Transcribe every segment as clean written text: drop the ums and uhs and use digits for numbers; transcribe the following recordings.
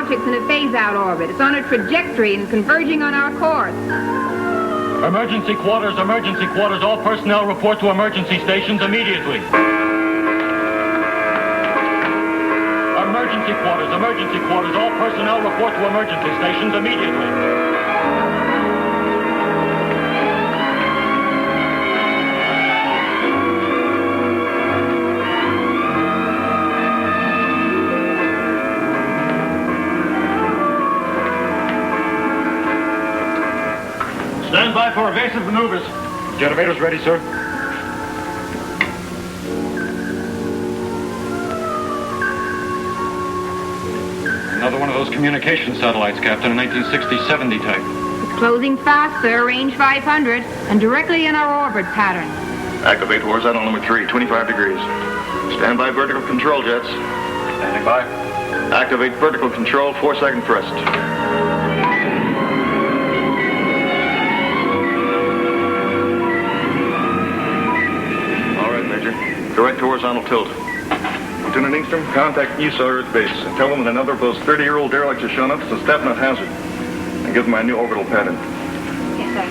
object's in a phase-out orbit. It's on a trajectory and converging on our course. Emergency quarters, emergency quarters. All personnel report to emergency stations immediately. Emergency quarters, emergency quarters. All personnel report to emergency stations immediately. Stand by for evasive maneuvers. Generators ready, sir. Another one of those communication satellites, Captain, a 1960-70 type. It's closing fast, sir. Range 500, and directly in our orbit pattern. Activate horizontal number 3, 25 degrees. Stand by vertical control jets. Standing by. Activate vertical control, 4-second thrust. Direct horizontal tilt. Lieutenant Ingstrom, contact East Earth Base and tell them that another of those 30-year-old derelicts has shown up. It's a definite hazard. And give them my new orbital pattern. Yes, sir.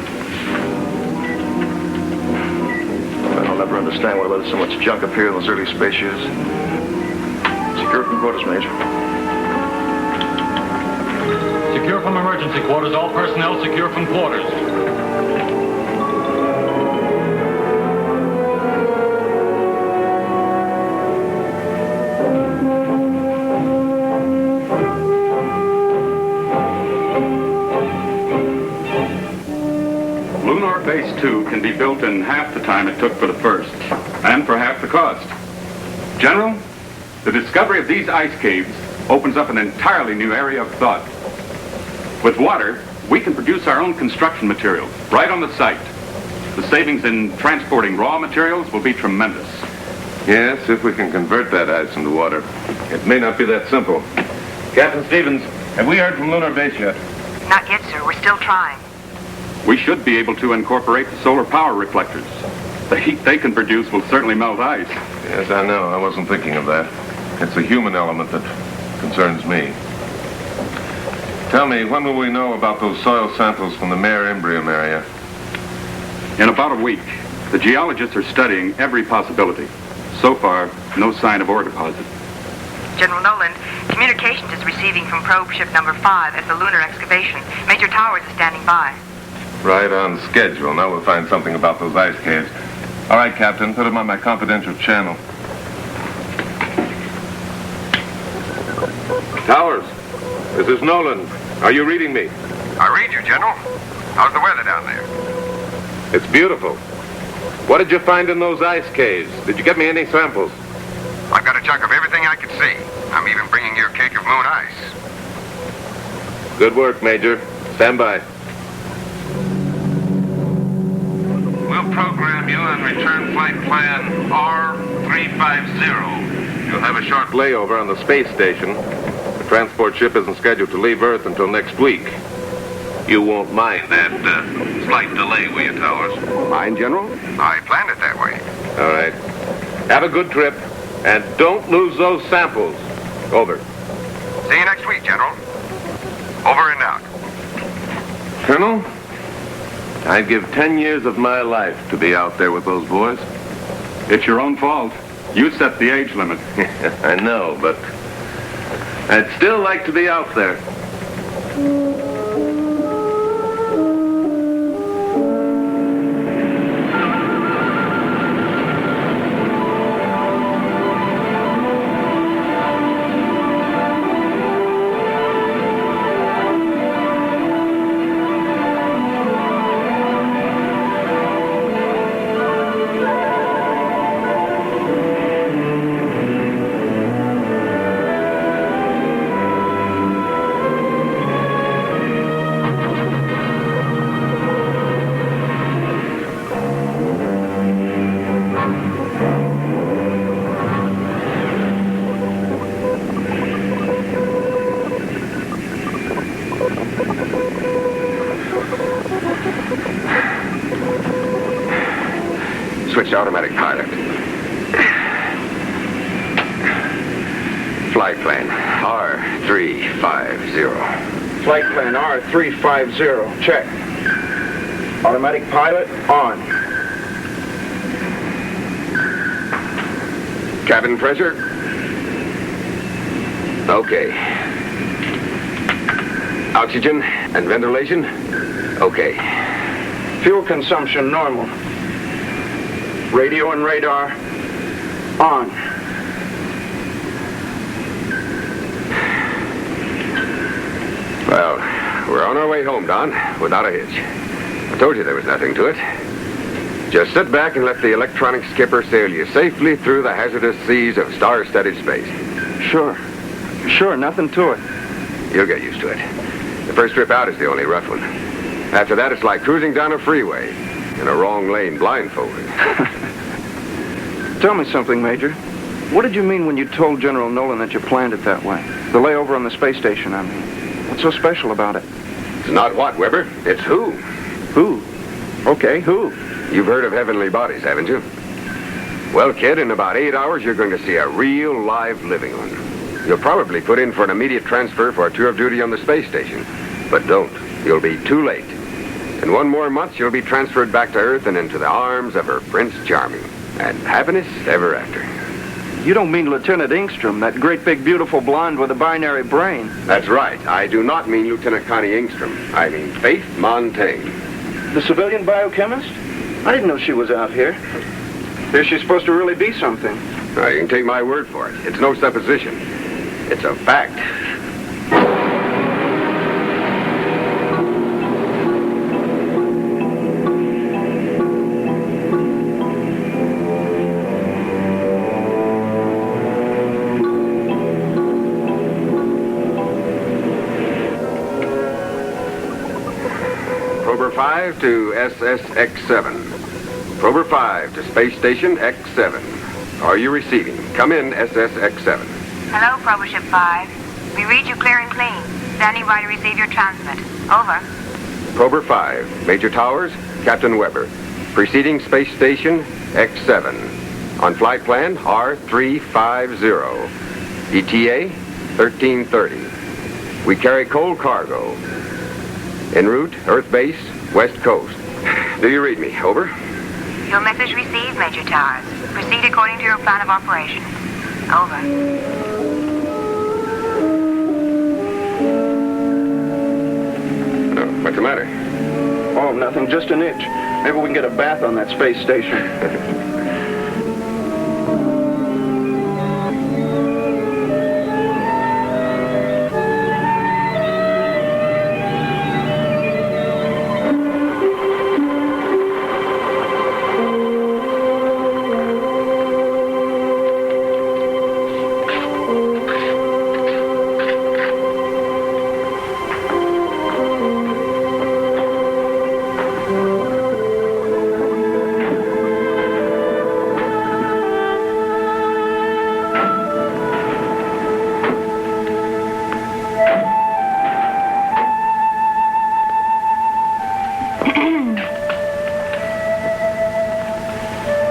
I'll never understand why there's so much junk up here in those early space years. Secure from quarters, Major. Secure from emergency quarters. All personnel secure from quarters. Phase 2 can be built in half the time it took for the first, and for half the cost. General, the discovery of these ice caves opens up an entirely new area of thought. With water, we can produce our own construction materials right on the site. The savings in transporting raw materials will be tremendous. Yes, if we can convert that ice into water. It may not be that simple. Captain Stevens, have we heard from Lunar Base yet? Not yet, sir. We're still trying. We should be able to incorporate the solar power reflectors. The heat they can produce will certainly melt ice. Yes, I know. I wasn't thinking of that. It's the human element that concerns me. Tell me, when will we know about those soil samples from the Mare Imbrium area? In about a week. The geologists are studying every possibility. So far, no sign of ore deposit. General Nolan, communications is receiving from probe ship number 5 at the lunar excavation. Major Towers is standing by. Right on schedule. Now we'll find something about those ice caves. All right, Captain, put them on my confidential channel. Towers, this is Nolan. Are you reading me? I read you, General. How's the weather down there? It's beautiful. What did you find in those ice caves? Did you get me any samples? I've got a chunk of everything I could see. I'm even bringing you a cake of moon ice. Good work, Major. Stand by. We'll program you on return flight plan R350. You'll have a short layover on the space station. The transport ship isn't scheduled to leave Earth until next week. You won't mind that slight delay, will you, Towers? Mind, General? I planned it that way. All right. Have a good trip, and don't lose those samples. Over. See you next week, General. Over and out. Colonel, I'd give 10 years of my life to be out there with those boys. It's your own fault. You set the age limit. I know, but I'd still like to be out there. Switch to automatic pilot. Flight plan R350. Flight plan R350. Check. Automatic pilot on. Cabin pressure? Okay. Oxygen and ventilation? Okay. Fuel consumption normal. Radio and radar on. Well, we're on our way home, Don, without a hitch. I told you there was nothing to it. Just sit back and let the electronic skipper sail you safely through the hazardous seas of star-studded space. Sure, nothing to it. You'll get used to it. The first trip out is the only rough one. After that, it's like cruising down a freeway in a wrong lane blindfolded. Tell me something, Major. What did you mean when you told General Nolan that you planned it that way? The layover on the space station, I mean. What's so special about it? It's not what, Weber. It's who. Who? Okay, who? You've heard of heavenly bodies, haven't you? Well, kid, in about 8 hours, you're going to see a real, live, living one. You'll probably put in for an immediate transfer for a tour of duty on the space station. But don't. You'll be too late. In 1 more month, you'll be transferred back to Earth and into the arms of her Prince Charming. And happiness ever after. You don't mean Lieutenant Ingstrom, that great big beautiful blonde with a binary brain. That's right. I do not mean Lieutenant Connie Ingstrom. I mean Faith Montaigne. The civilian biochemist? I didn't know she was out here. Is she supposed to really be something? Now, you can take my word for it. It's no supposition. It's a fact. Prober 5 to SSX-7. Prober 5 to Space Station X-7. Are you receiving? Come in, SSX-7. Hello, Prober Ship 5. We read you clear and clean. Standing by to receive your transmit. Over. Prober 5, Major Towers, Captain Weber. Preceding Space Station X-7. On flight plan R350. ETA 1330. We carry coal cargo. En route, Earth Base, West Coast. Do you read me? Over. Your message received, Major Towers. Proceed according to your plan of operation. Over. What's the matter? Oh, nothing, just an itch. Maybe we can get a bath on that space station.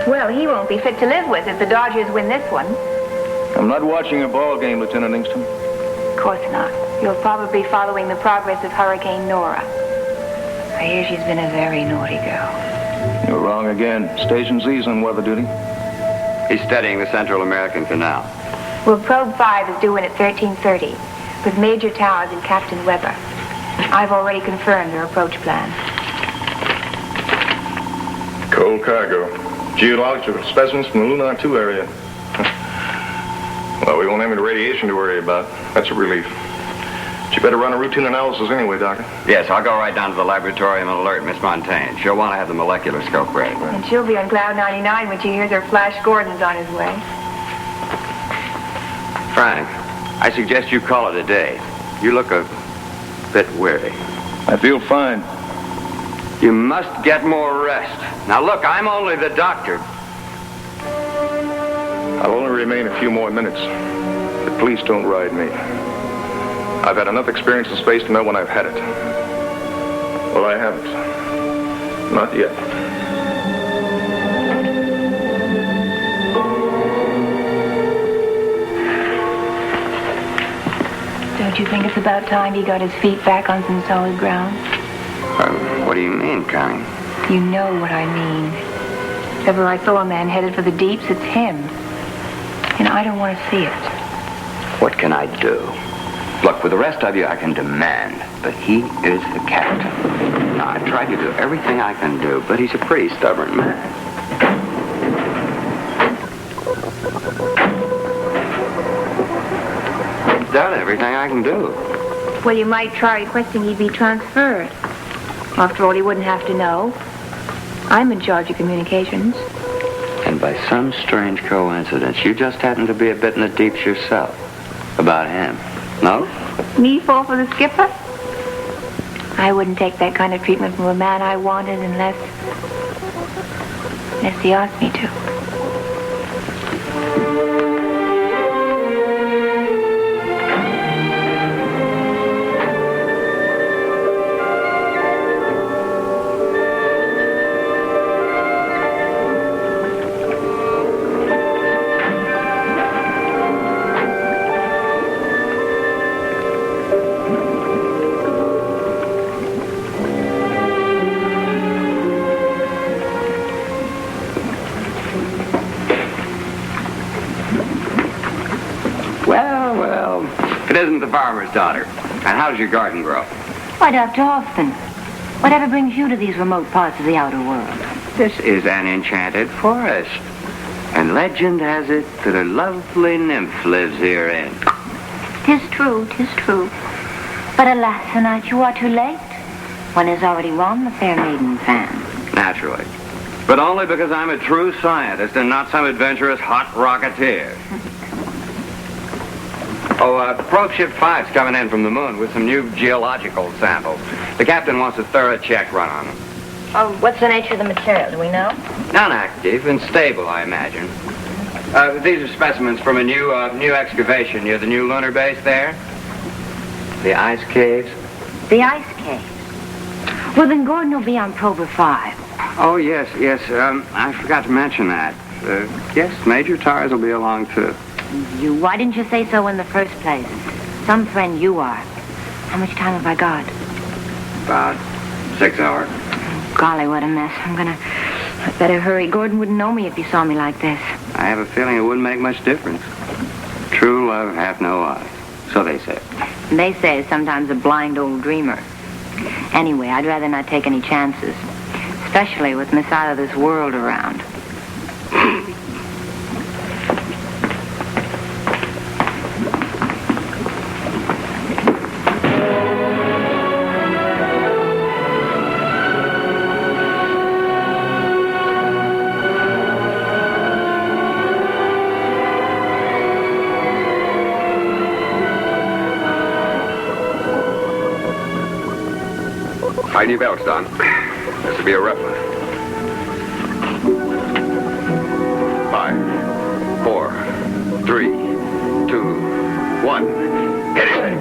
Well, he won't be fit to live with if the Dodgers win this one. I'm not watching a ball game, Lieutenant Ingstrom. Of course not. You'll probably be following the progress of Hurricane Nora. I hear she's been a very naughty girl. You're wrong again. Station Z's on weather duty. He's studying the Central American Canal. Well, Probe 5 is due in at 1330 with Major Towers and Captain Weber. I've already confirmed their approach plan. Coal cargo. Geological specimens from the Lunar 2 area. Well, we won't have any radiation to worry about. That's a relief. But you better run a routine analysis anyway, Doctor. Yes, I'll go right down to the laboratory and alert Miss Montaigne. She'll want to have the molecular scope ready. And she'll be on Cloud 99 when she hears her Flash Gordon's on his way. Frank, I suggest you call it a day. You look a bit weary. I feel fine. You must get more rest. Now look, I'm only the doctor. I'll only remain a few more minutes. But please don't ride me. I've had enough experience in space to know when I've had it. Well, I haven't. Not yet. about time he got his feet back on some solid ground? What do you mean, Connie? You know what I mean. If ever I saw a man headed for the deeps, it's him. And I don't want to see it. What can I do? Look, with the rest of you, I can demand, but he is the captain. Now, I've tried to do everything I can do, but he's a pretty stubborn man. I've done everything I can do. Well, you might try requesting he be transferred. After all, he wouldn't have to know. I'm in charge of communications. And by some strange coincidence, you just happen to be a bit in the deeps yourself. About him. No? Me fall for the skipper? I wouldn't take that kind of treatment from a man I wanted unless he asked me to. It isn't the farmer's daughter. And how's your garden grow? Why, Dr. Hoffman, whatever brings you to these remote parts of the outer world? This is an enchanted forest. And legend has it that a lovely nymph lives herein. 'Tis true, 'tis true. But alas, tonight you are too late. One has already won the fair maiden fan. Naturally. But only because I'm a true scientist and not some adventurous hot rocketeer. Probe Ship 5's coming in from the moon with some new geological samples. The captain wants a thorough check run on them. Oh, what's the nature of the material? Do we know? Non-active and stable, I imagine. These are specimens from a new excavation near the new lunar base there. The ice caves. The ice caves? Well, then Gordon will be on Prober 5. Oh, yes. I forgot to mention that. Yes, Major Tars will be along, too. Why didn't you say so in the first place? Some friend you are. How much time have I got? About 6 hours. Golly, what a mess. I better hurry. Gordon wouldn't know me if he saw me like this. I have a feeling it wouldn't make much difference. True love hath no eyes. So they say. They say sometimes a blind old dreamer. Anyway, I'd rather not take any chances. Especially with Miss Out of This World around. Tighten your belts, Don. This will be a rough one. 5, 4, 3, 2, 1. Get in.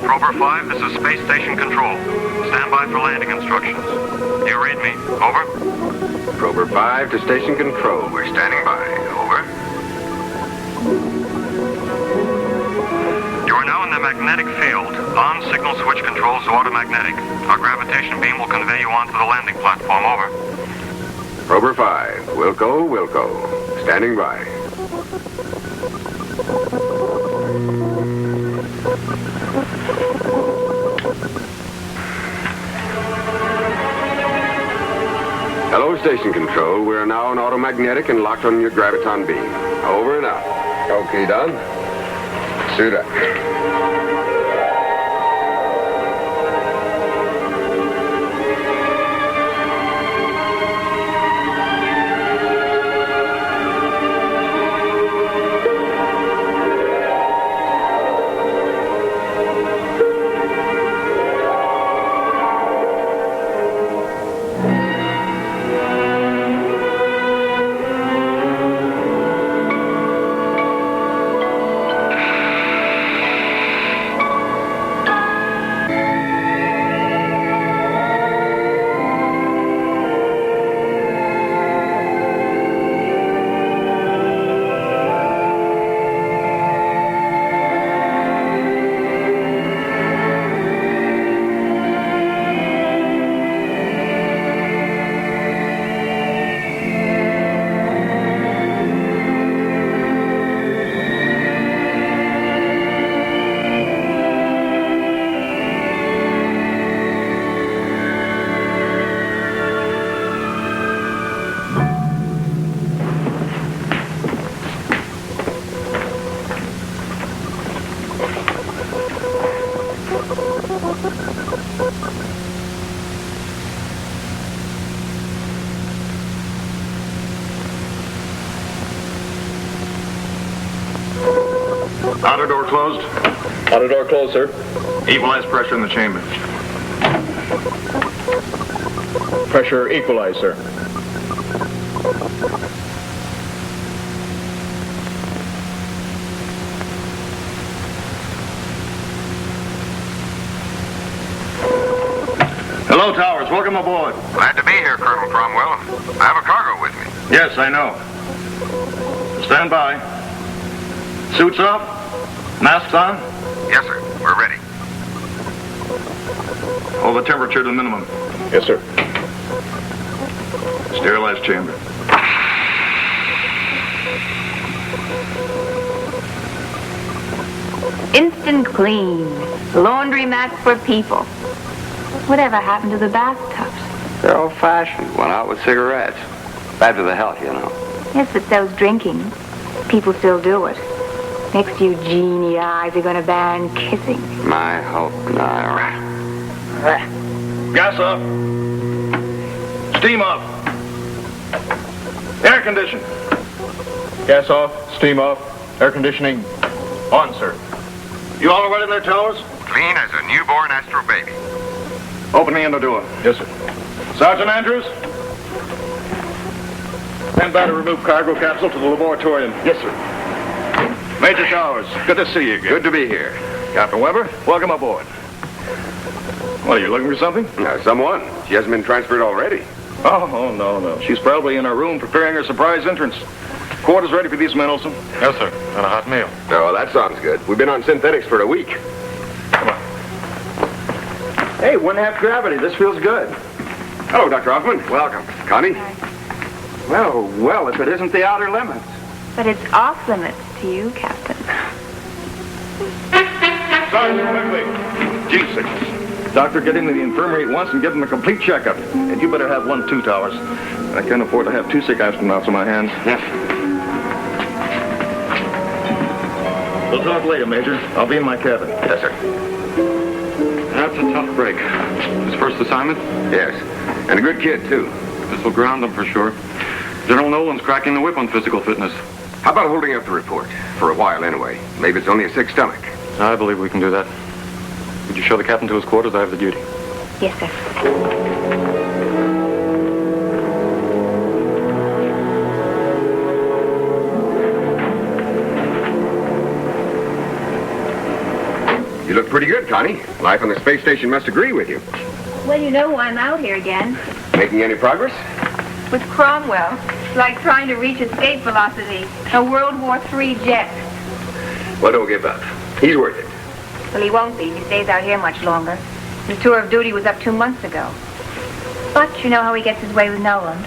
Prober 5, this is Space Station Control. Stand by for landing instructions. Do you read me? Over. Prober 5 to Station Control. We're standing by. Over. You are now in the magnetic field. On signal switch controls to automagnetic. Our gravitation beam will convey you onto the landing platform. Over. Prober 5. Wilco. Standing by. Hello, Station Control. We're now on automagnetic and locked on your graviton beam. Over and out. Okay, Don. Suit up. Outer door closed? Outer door closed, sir. Equalize pressure in the chamber. Pressure equalized, sir. Hello, Towers. Welcome aboard. Glad to be here, Colonel Cromwell. I have a cargo with me. Yes, I know. Stand by. Suits off? Masks on? Yes, sir. We're ready. Hold the temperature to minimum. Yes, sir. Sterilized chamber. Instant clean. Laundromats for people. Whatever happened to the bathtubs? They're old-fashioned. Went out with cigarettes. Bad for the health, you know. Yes, but so's drinking. People still do it. Next few genie eyes are going to ban kissing. I hope not. Gas off. Steam off. Air condition. Gas off, steam off, air conditioning on, sir. You all right in there, Towers? Clean as a newborn Astro baby. Open the inner door. Yes, sir. Sergeant Andrews? Stand by to remove cargo capsule to the laboratorium. Yes, sir. Major Towers, good to see you again. Good to be here. Captain Weber, welcome aboard. What, are you looking for something? Someone. She hasn't been transferred already. Oh, no. She's probably in her room preparing her surprise entrance. Quarters ready for these men, Olson? Yes, sir. And a hot meal. Oh, that sounds good. We've been on synthetics for a week. Come on. Hey, 1/2 gravity. This feels good. Hello, Dr. Hoffman. Welcome. Connie? Well, if it isn't the outer limits. But it's off limits to you, Captain. Sergeant, quickly. G-signals. Doctor, get into the infirmary at once and give him a complete checkup. And you better have one too, Towers. I can't afford to have 2 sick astronauts on my hands. Yes. We'll talk later, Major. I'll be in my cabin. Yes, sir. That's a tough break. His first assignment? Yes. And a good kid, too. This will ground him for sure. General Nolan's cracking the whip on physical fitness. How about holding up the report? For a while, anyway. Maybe it's only a sick stomach. I believe we can do that. Would you show the captain to his quarters? I have the duty. Yes, sir. You look pretty good, Connie. Life on the space station must agree with you. Well, you know why I'm out here again. Making any progress? With Cromwell. It's like trying to reach escape velocity. A World War III jet. Well, don't give up. He's worth it. Well, he won't be if he stays out here much longer. His tour of duty was up 2 months ago. But you know how he gets his way with Nolan.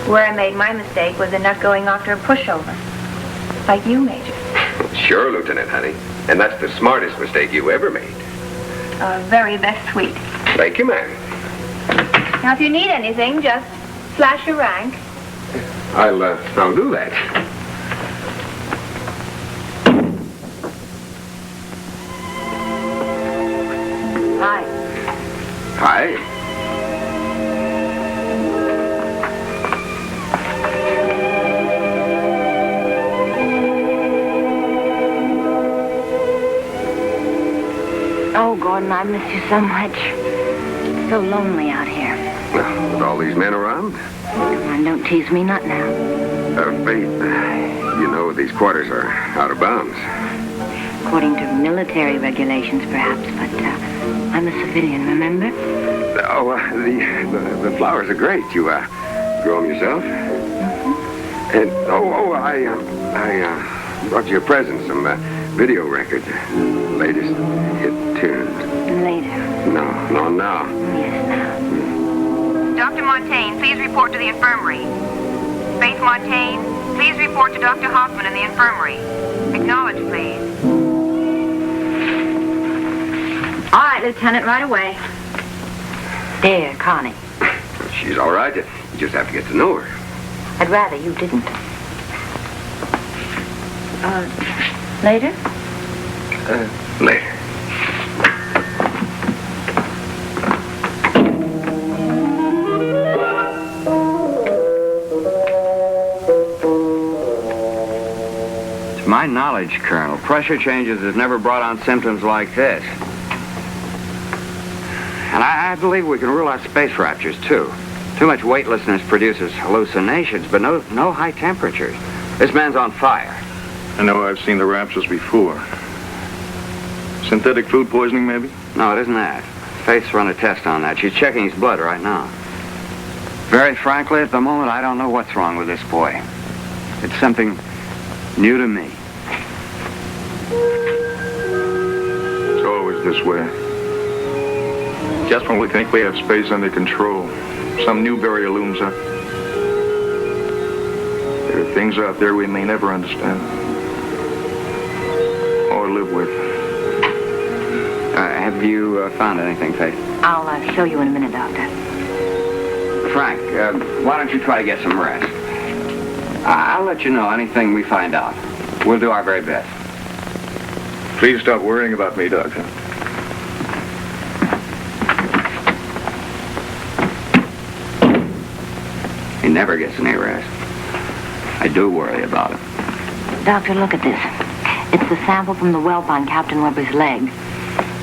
Where I made my mistake was in not going after a pushover. Like you, Major. Sure, Lieutenant, honey. And that's the smartest mistake you ever made. Very best suite. Thank you, ma'am. Now, if you need anything, just flash your rank. I'll do that. Hi. Hi. Oh, Gordon, I miss you so much. It's so lonely out here. With all these men around? Don't tease me, not now. Faith, you know these quarters are out of bounds. According to military regulations, perhaps, but I'm a civilian, remember? Oh, the flowers are great. You grow them yourself? Mm-hmm. And I brought you a present, some video records, latest hit tunes. Later. No, now. Yes, now. Dr. Montaigne, please report to the infirmary. Faith Montaigne, please report to Dr. Hoffman in the infirmary. Acknowledge, please. All right, Lieutenant, right away. Dear Connie. She's all right. You just have to get to know her. I'd rather you didn't. Later? Later. My knowledge, Colonel, pressure changes has never brought on symptoms like this. And I believe we can rule out space raptures, too. Too much weightlessness produces hallucinations, but no high temperatures. This man's on fire. I know I've seen the raptures before. Synthetic food poisoning, maybe? No, it isn't that. Faith's run a test on that. She's checking his blood right now. Very frankly, at the moment, I don't know what's wrong with this boy. It's something new to me. It's always this way. Just when we think we have space under control, some new barrier looms up. There are things out there we may never understand or live with. Have you found anything, Faith? I'll show you in a minute, Doctor. Frank, why don't you try to get some rest? I'll let you know anything we find out. We'll do our very best. Please stop worrying about me, Doctor. He never gets any rest. I do worry about him. Doctor, look at this. It's the sample from the whelp on Captain Weber's leg.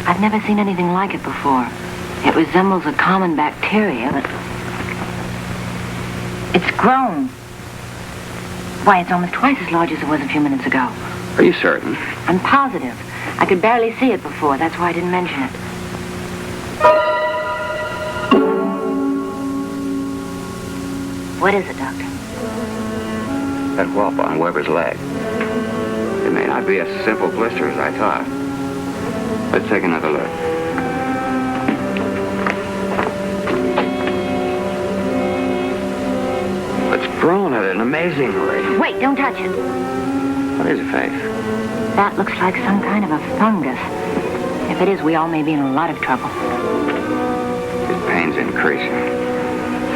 I've never seen anything like it before. It resembles a common bacteria, but it's grown. Why, it's almost twice as large as it was a few minutes ago. Are you certain? I'm positive. I could barely see it before. That's why I didn't mention it. What is it, Doctor? That whelp on Weber's leg. It may not be a simple blister as I thought. Let's take another look. It's grown at an amazing rate. Wait, don't touch it. What is it, Faith? That looks like some kind of a fungus. If it is, we all may be in a lot of trouble. His pain's increasing.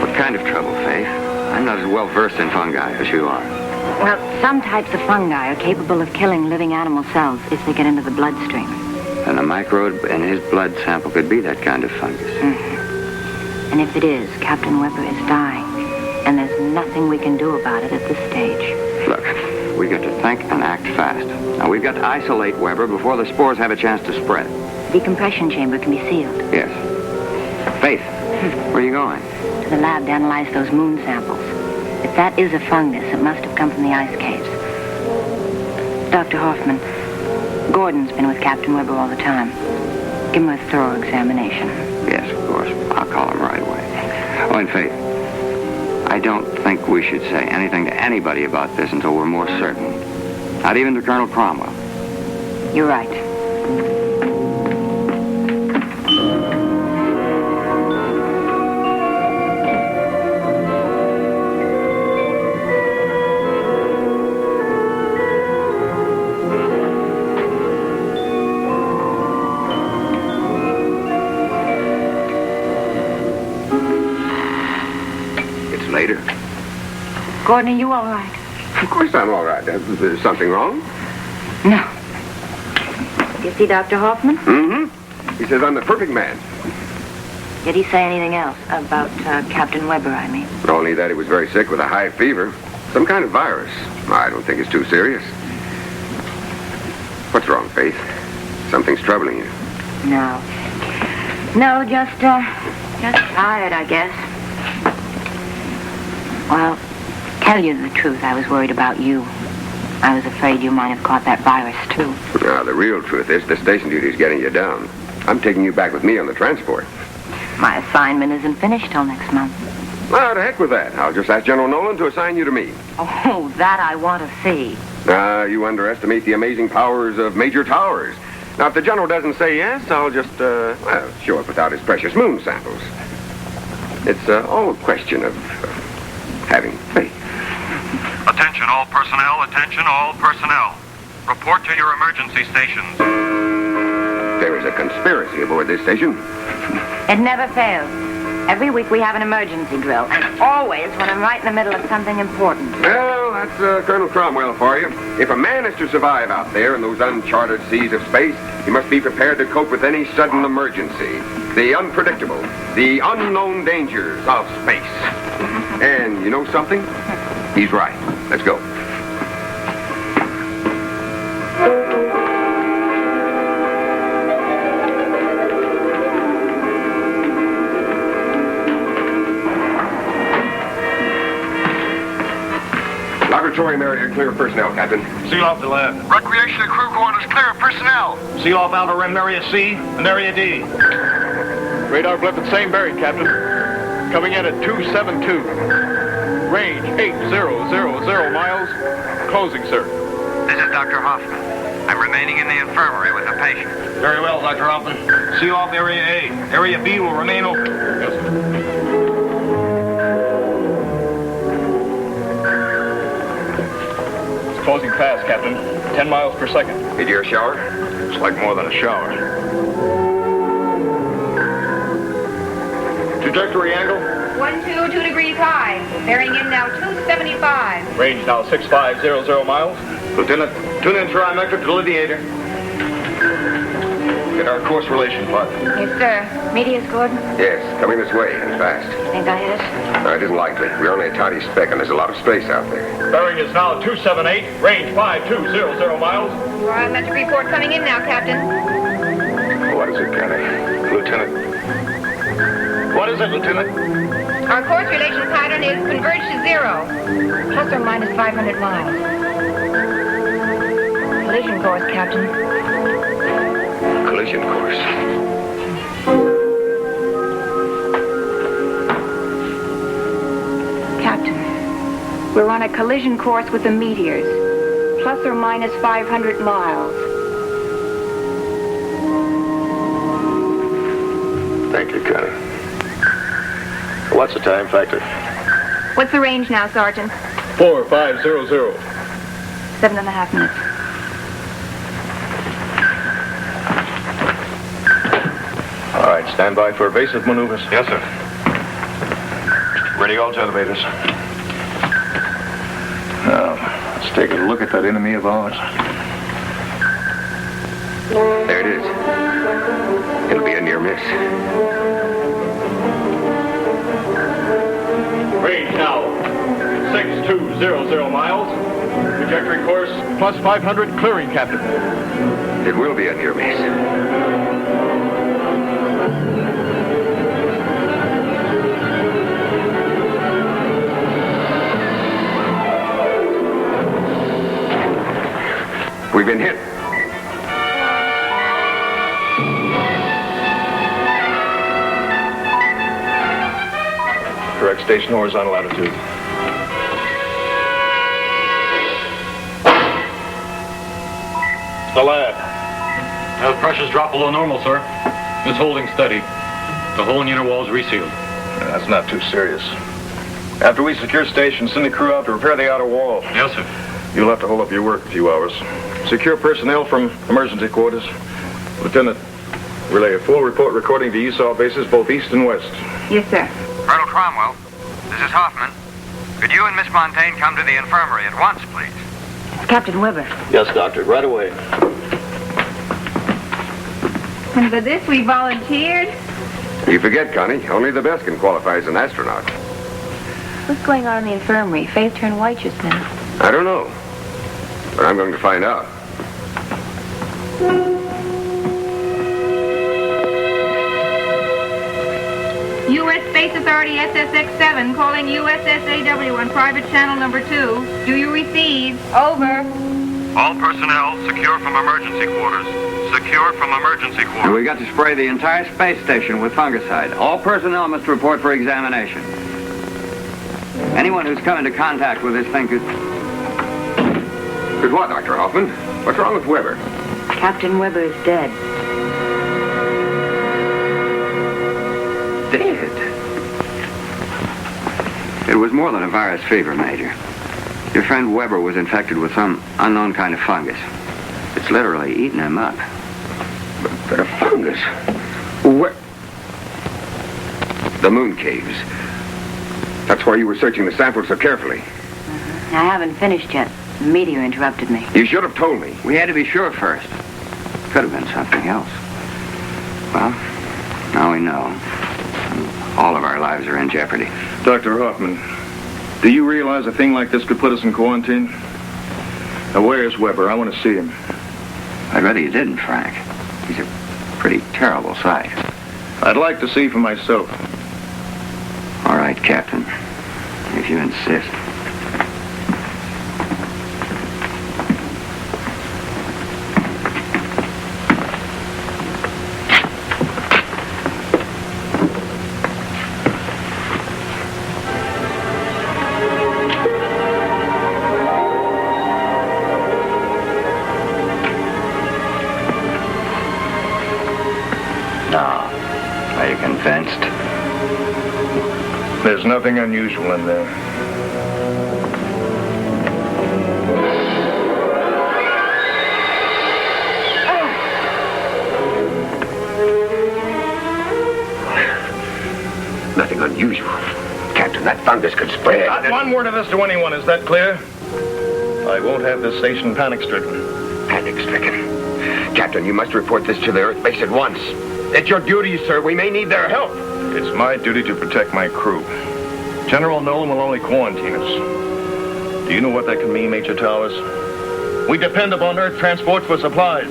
What kind of trouble, Faith? I'm not as well versed in fungi as you are. Well, some types of fungi are capable of killing living animal cells if they get into the bloodstream. And the microbe in his blood sample could be that kind of fungus. Mm-hmm. And if it is, Captain Weber is dying. And there's nothing we can do about it at this stage. Look, we got to think and act fast. Now, we've got to isolate Weber before the spores have a chance to spread. The decompression chamber can be sealed. Yes. Faith, where are you going? To the lab to analyze those moon samples. If that is a fungus, it must have come from the ice caves. Dr. Hoffman, Gordon's been with Captain Weber all the time. Give him a thorough examination. Yes, of course. I'll call him right away. Oh, and Faith, I don't think we should say anything to anybody about this until we're more certain. Not even to Colonel Cromwell. You're right. Later. Gordon, are you all right? Of course I'm all right. There's something wrong? No. You see Dr. Hoffman? Mm-hmm. He says I'm the perfect man. Did he say anything else about Captain Weber, I mean? Only that he was very sick with a high fever. Some kind of virus. I don't think it's too serious. What's wrong, Faith? Something's troubling you. No. No, just tired, I guess. Well, tell you the truth, I was worried about you. I was afraid you might have caught that virus, too. Now, the real truth is the station duty's getting you down. I'm taking you back with me on the transport. My assignment isn't finished till next month. Well, to heck with that. I'll just ask General Nolan to assign you to me. Oh, that I want to see. You underestimate the amazing powers of Major Towers. Now, if the General doesn't say yes, I'll just, show up without his precious moon samples. It's all a question of having faith. Attention all personnel, attention all personnel. Report to your emergency stations. There is a conspiracy aboard this station. It never fails. Every week we have an emergency drill, and always when I'm right in the middle of something important. Well, that's Colonel Cromwell for you. If a man is to survive out there in those uncharted seas of space, he must be prepared to cope with any sudden emergency. The unpredictable, the unknown dangers of space. And you know something? He's right. Let's go. auditorium area clear of personnel, Captain. Seal off the lab. Recreation and crew quarters clear of personnel. Seal off outer rim area C and area D. Radar blip at St. Barry, Captain. Coming in at 272. Range 8000 miles. Closing, sir. This is Dr. Hoffman. I'm remaining in the infirmary with a patient. Very well, Dr. Hoffman. Seal off area A. Area B will remain open. Yes, sir. It's closing fast, Captain. 10 miles per second. Did you hear a shower? It's like more than a shower. Trajectory angle. 122 degrees high. Bearing in now 275. Range now 6500 miles. Lieutenant, tune in trimetric delineator. Get our course relation plot. Yes, sir. Medius, Gordon. Yes, coming this way and fast. Think I hit it? No, it isn't likely. We're only a tiny speck and there's a lot of space out there. Bearing is now 278. Range 5200 miles. Trimetric report coming in now, Captain. What is it, Kenny? Lieutenant? What is it, Lieutenant? Our course relation pattern is converged to 0. Plus or minus 500 miles. Collision course, Captain. Collision course. Captain, we're on a collision course with the meteors. Plus or minus 500 miles. Thank you, Kenny. What's the time factor? What's the range now, Sergeant? 4500. 7.5 minutes. All right, stand by for evasive maneuvers. Yes, sir. Ready all elevators. Now, let's take a look at that enemy of ours. There it is. It'll be a near miss. Range now 6200 miles. Trajectory course plus 500 clearing, Captain. It will be a near miss. We've been hit. Correct station horizontal attitude. The lab. The pressure's dropped below normal, sir. It's holding steady. The whole inner wall's resealed. That's not too serious. After we secure station, send the crew out to repair the outer wall. Yes, sir. You'll have to hold up your work a few hours. Secure personnel from emergency quarters. Lieutenant, relay a full report recording to ESAW bases both east and west. Yes, sir. Colonel Cromwell, this is Hoffman. Could you and Miss Montaigne come to the infirmary at once, please? Captain Weber. Yes, Doctor. Right away. And for this we volunteered? You forget, Connie, only the best can qualify as an astronaut. What's going on in the infirmary? Faith turned white just now. I don't know, but I'm going to find out. U.S. Space Authority SSX-7 calling USSAW on private channel number 2. Do you receive? Over. All personnel secure from emergency quarters. Secure from emergency And quarters. we got to spray the entire space station with fungicide. All personnel must report for examination. Anyone who's come into contact with this thing could... Good what, Dr. Hoffman? What's wrong with Weber? Captain Weber is dead. Dead. It was more than a virus fever, Major. Your friend Weber was infected with some unknown kind of fungus. It's literally eaten him up. But a fungus? Where? The moon caves. That's why you were searching the samples so carefully. I haven't finished yet. The meteor interrupted me. You should have told me. We had to be sure first. Could have been something else. Well, now we know. All of our lives are in jeopardy. Dr. Hoffman, do you realize a thing like this could put us in quarantine? Now, where's Weber? I want to see him. I'd rather you didn't, Frank. He's a pretty terrible sight. I'd like to see for myself. All right, Captain. If you insist. fenced. There's nothing unusual in there. Nothing unusual. Captain, that fungus could spread. Not one word of this to anyone, is that clear? I won't have this station panic-stricken. Panic-stricken? Captain, you must report this to the Earth base at once. It's your duty, sir. We may need their help. It's my duty to protect my crew. General Nolan will only quarantine us. Do you know what that can mean, Major Towers? We depend upon Earth transport for supplies.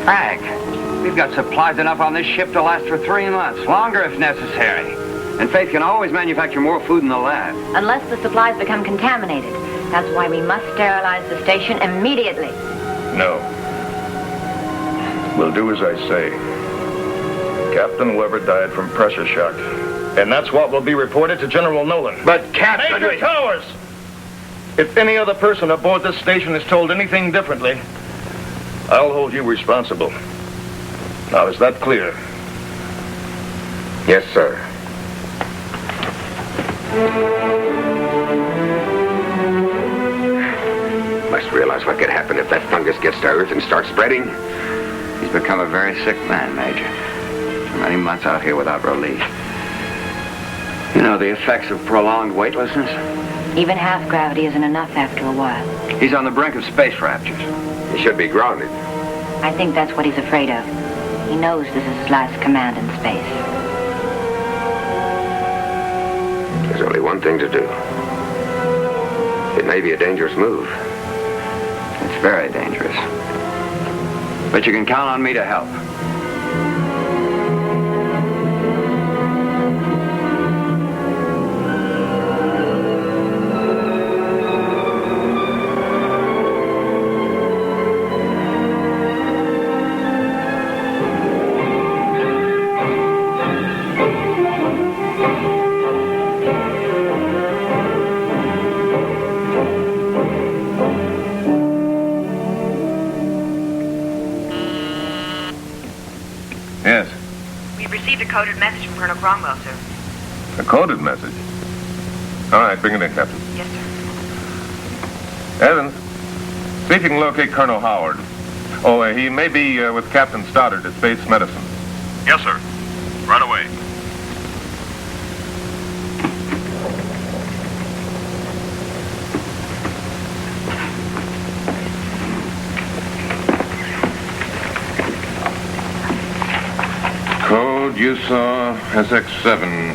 Frank, we've got supplies enough on this ship to last for 3 months, longer if necessary. And Faith can always manufacture more food in the lab. Unless the supplies become contaminated. That's why we must sterilize the station immediately. No. We'll do as I say. Captain Weber died from pressure shock. And that's what will be reported to General Nolan. But Captain... Major Towers! If any other person aboard this station is told anything differently, I'll hold you responsible. Now, is that clear? Yes, sir. Must realize what could happen if that fungus gets to Earth and starts spreading. He's become a very sick man, Major. Too many months out here without relief. You know the effects of prolonged weightlessness? Even half gravity isn't enough after a while. He's on the brink of space raptures. He should be grounded. I think that's what he's afraid of. He knows this is his last command in space. There's only one thing to do. It may be a dangerous move. It's very dangerous. But you can count on me to help. Coded message from Colonel Cromwell, sir. A coded message? All right, bring it in, Captain. Yes, sir. Evans, see if you can locate Colonel Howard. Oh, he may be with Captain Stoddard at Space Medicine. Yes, sir. Right away. Code you saw SX7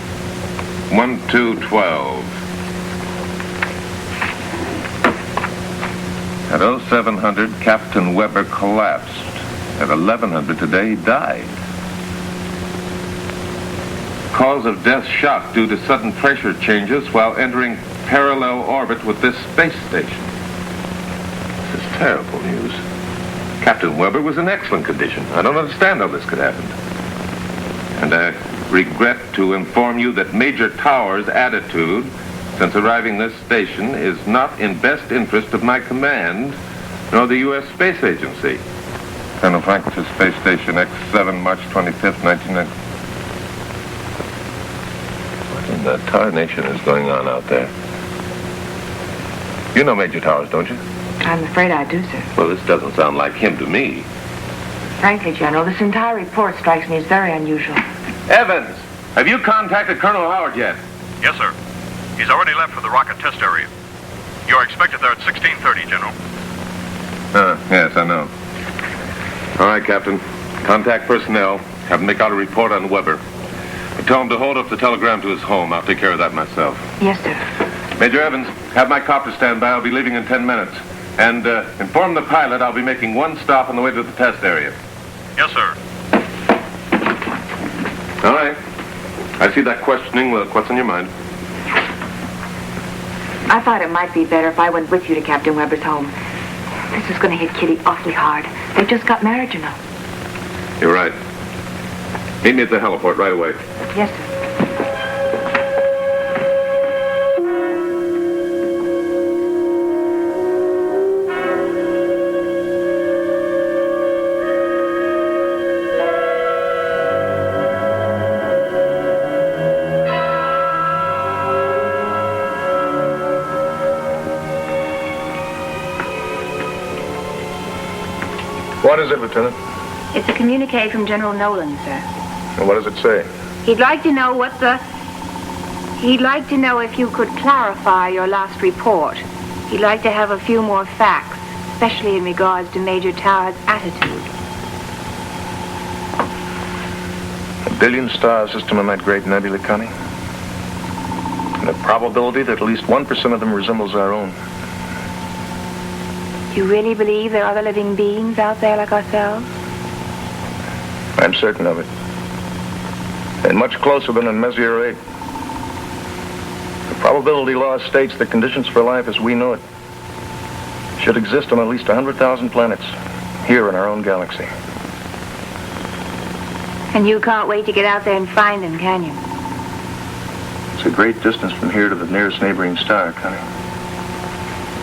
1212. At 0700, Captain Weber collapsed. At 1100 today, he died. Cause of death shock due to sudden pressure changes while entering parallel orbit with this space station. This is terrible news. Captain Weber was in excellent condition. I don't understand how this could happen. And I regret to inform you that Major Towers' attitude since arriving this station is not in best interest of my command, nor the U.S. Space Agency. Colonel Frank to Space Station X7, March 25th, 1990. What in the tarnation is going on out there? You know Major Towers, don't you? I'm afraid I do, sir. Well, this doesn't sound like him to me. Frankly, General, this entire report strikes me as very unusual. Evans, have you contacted Colonel Howard yet? Yes, sir. He's already left for the rocket test area. You're expected there at 16:30, General. Yes, I know. All right, Captain. Contact personnel. Have them make out a report on Weber. But tell him to hold up the telegram to his home. I'll take care of that myself. Yes, sir. Major Evans, have my copter stand by. I'll be leaving in 10 minutes. And inform the pilot I'll be making one stop on the way to the test area. Yes, sir. All right. I see that questioning look. What's on your mind? I thought it might be better if I went with you to Captain Weber's home. This is going to hit Kitty awfully hard. They just got married, you know. You're right. Meet me at the heliport right away. Yes, sir. What is it, Lieutenant? It's a communique from General Nolan, sir. And what does it say? He'd like to know if you could clarify your last report. He'd like to have a few more facts, especially in regards to Major Tower's attitude. A billion-star system in that great nebula, Connie. And the probability that at least 1% of them resembles our own. Do you really believe there are other living beings out there like ourselves? I'm certain of it. And much closer than in Messier 8. The probability law states that conditions for life as we know it should exist on at least 100,000 planets here in our own galaxy. And you can't wait to get out there and find them, can you? It's a great distance from here to the nearest neighboring star, Connie.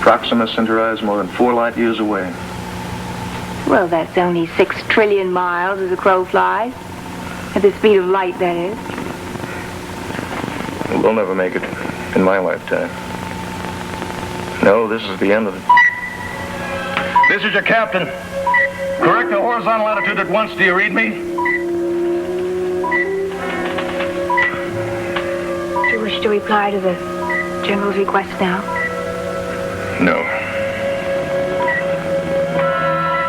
Proxima Centauri is more than 4 light years away. Well, that's only 6 trillion miles as a crow flies. At the speed of light, that is. We'll never make it in my lifetime. No, this is the end of it. This is your captain. Correct the horizontal latitude at once. Do you read me? Do you wish to reply to the General's request now? No.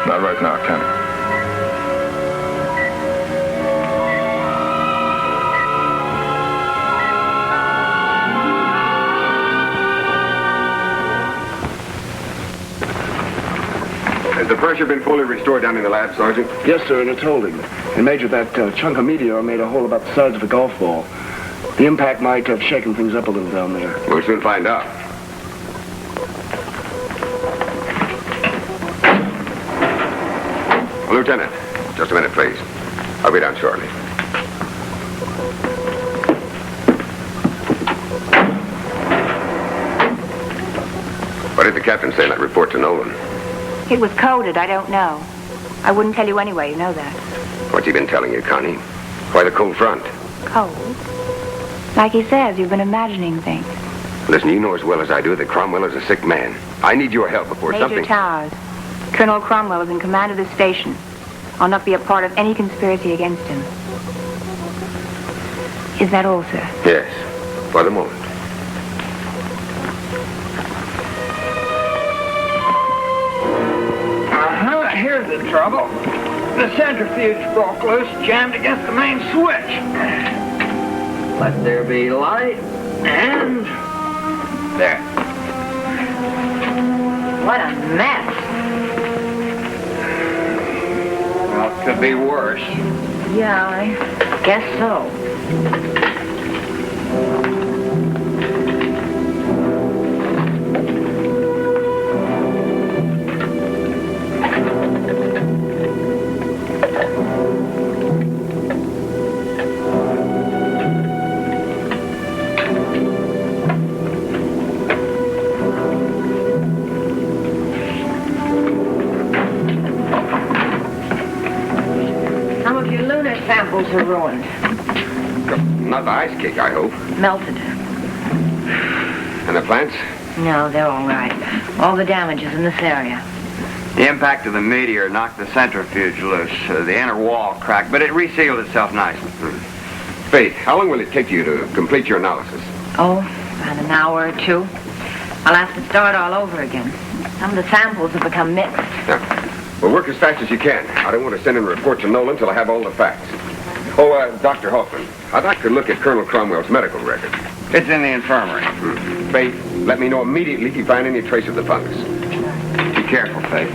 Not right now, Connie. Has the pressure been fully restored down in the lab, Sergeant? Yes, sir, and it's holding. And Major, that chunk of meteor made a hole about the size of a golf ball. The impact might have shaken things up a little down there. We'll soon find out. Lieutenant, just a minute, please. I'll be down shortly. What did the captain say in that report to Nolan? It was coded, I don't know. I wouldn't tell you anyway, you know that. What's he been telling you, Connie? Why the cold front? Cold? Like he says, you've been imagining things. Listen, you know as well as I do that Cromwell is a sick man. I need your help before Major something... Towers. Colonel Cromwell is in command of this station. I'll not be a part of any conspiracy against him. Is that all, sir? Yes, for the moment. Here's the trouble. The centrifuge broke loose, jammed against the main switch. Let there be light, and there. What a mess. Well, it could be worse. Yeah, I guess so. Samples are ruined. Not the ice cake, I hope. Melted. And the plants? No, they're all right. All the damage is in this area. The impact of the meteor knocked the centrifuge loose. The inner wall cracked, but it resealed itself nicely. Faith, how long will it take you to complete your analysis? Oh, about an hour or two. I'll have to start all over again. Some of the samples have become mixed. Yeah. Well, work as fast as you can. I don't want to send in a report to Nolan until I have all the facts. Oh, Dr. Hoffman, I'd like to look at Colonel Cromwell's medical record. It's in the infirmary. Faith, let me know immediately if you find any trace of the fungus. Be careful, Faith.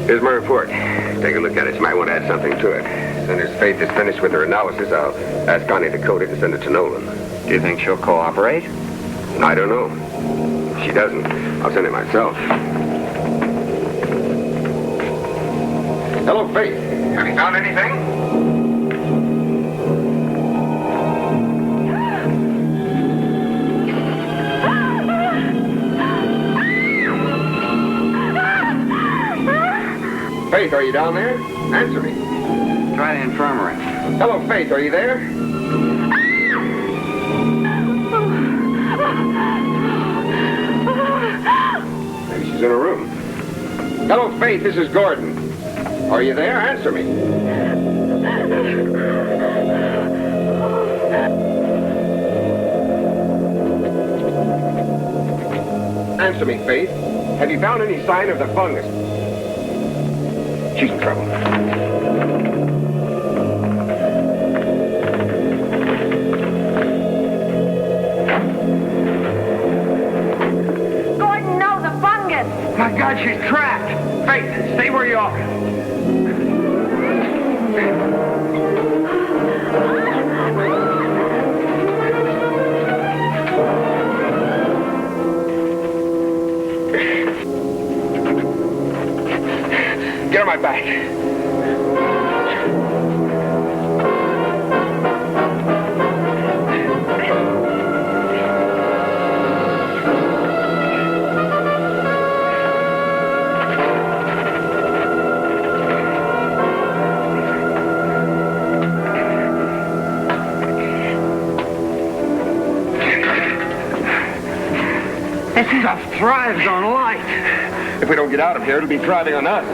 Here's my report. Take a look at it. You might want to add something to it. As soon as Faith is finished with her analysis, I'll ask Connie to code it and send it to Nolan. Do you think she'll cooperate? I don't know. If she doesn't, I'll send it myself. Hello, Faith. Have you found anything? Faith, are you down there? Answer me. Try the infirmary. Hello, Faith, are you there? Maybe she's in her room. Hello, Faith, this is Gordon. Are you there? Answer me. Answer me, Faith. Have you found any sign of the fungus? She's in trouble. Gordon, no, the fungus. My God, she's trapped. Faith, stay where you are. Get on my back. This stuff thrives on light. If we don't get out of here, it'll be thriving on us.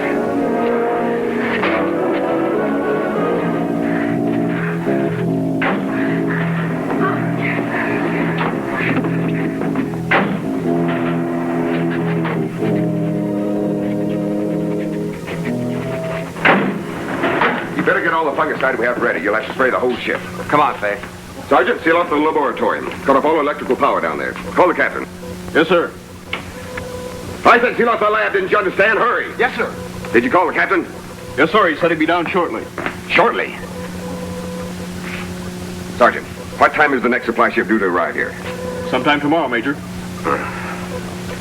You better get all the fungicide we have ready. You'll have to spray the whole ship. Come on, Faith. Sergeant, seal off the laboratorium. Cut off all electrical power down there. Call the captain. Yes, sir. I said seal off the lab, didn't you understand? Hurry. Yes, sir. Did you call the captain? Yes, sir. He said he'd be down shortly. Shortly. Sergeant, what time is the next supply ship due to arrive here? Sometime tomorrow, Major.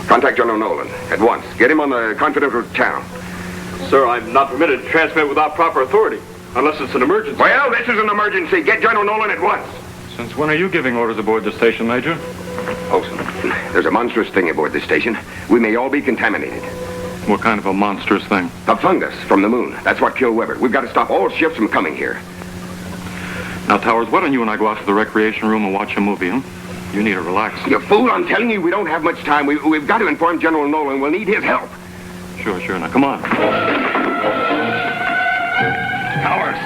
Contact General Nolan at once. Get him on the confidential channel. Sir, I'm not permitted to transmit without proper authority, unless it's an emergency. Well, this is an emergency. Get General Nolan at once. Since when are you giving orders aboard the station, Major? Olson, there's a monstrous thing aboard this station. We may all be contaminated. What kind of a monstrous thing? The fungus from the moon. That's what killed Weber. We've got to stop all ships from coming here. Now, Towers, why don't you and I go out to the recreation room and watch a movie, huh? You need to relax. You fool, I'm telling you, we don't have much time. We've got to inform General Nolan. We'll need his help. Sure. Now, come on. Towers.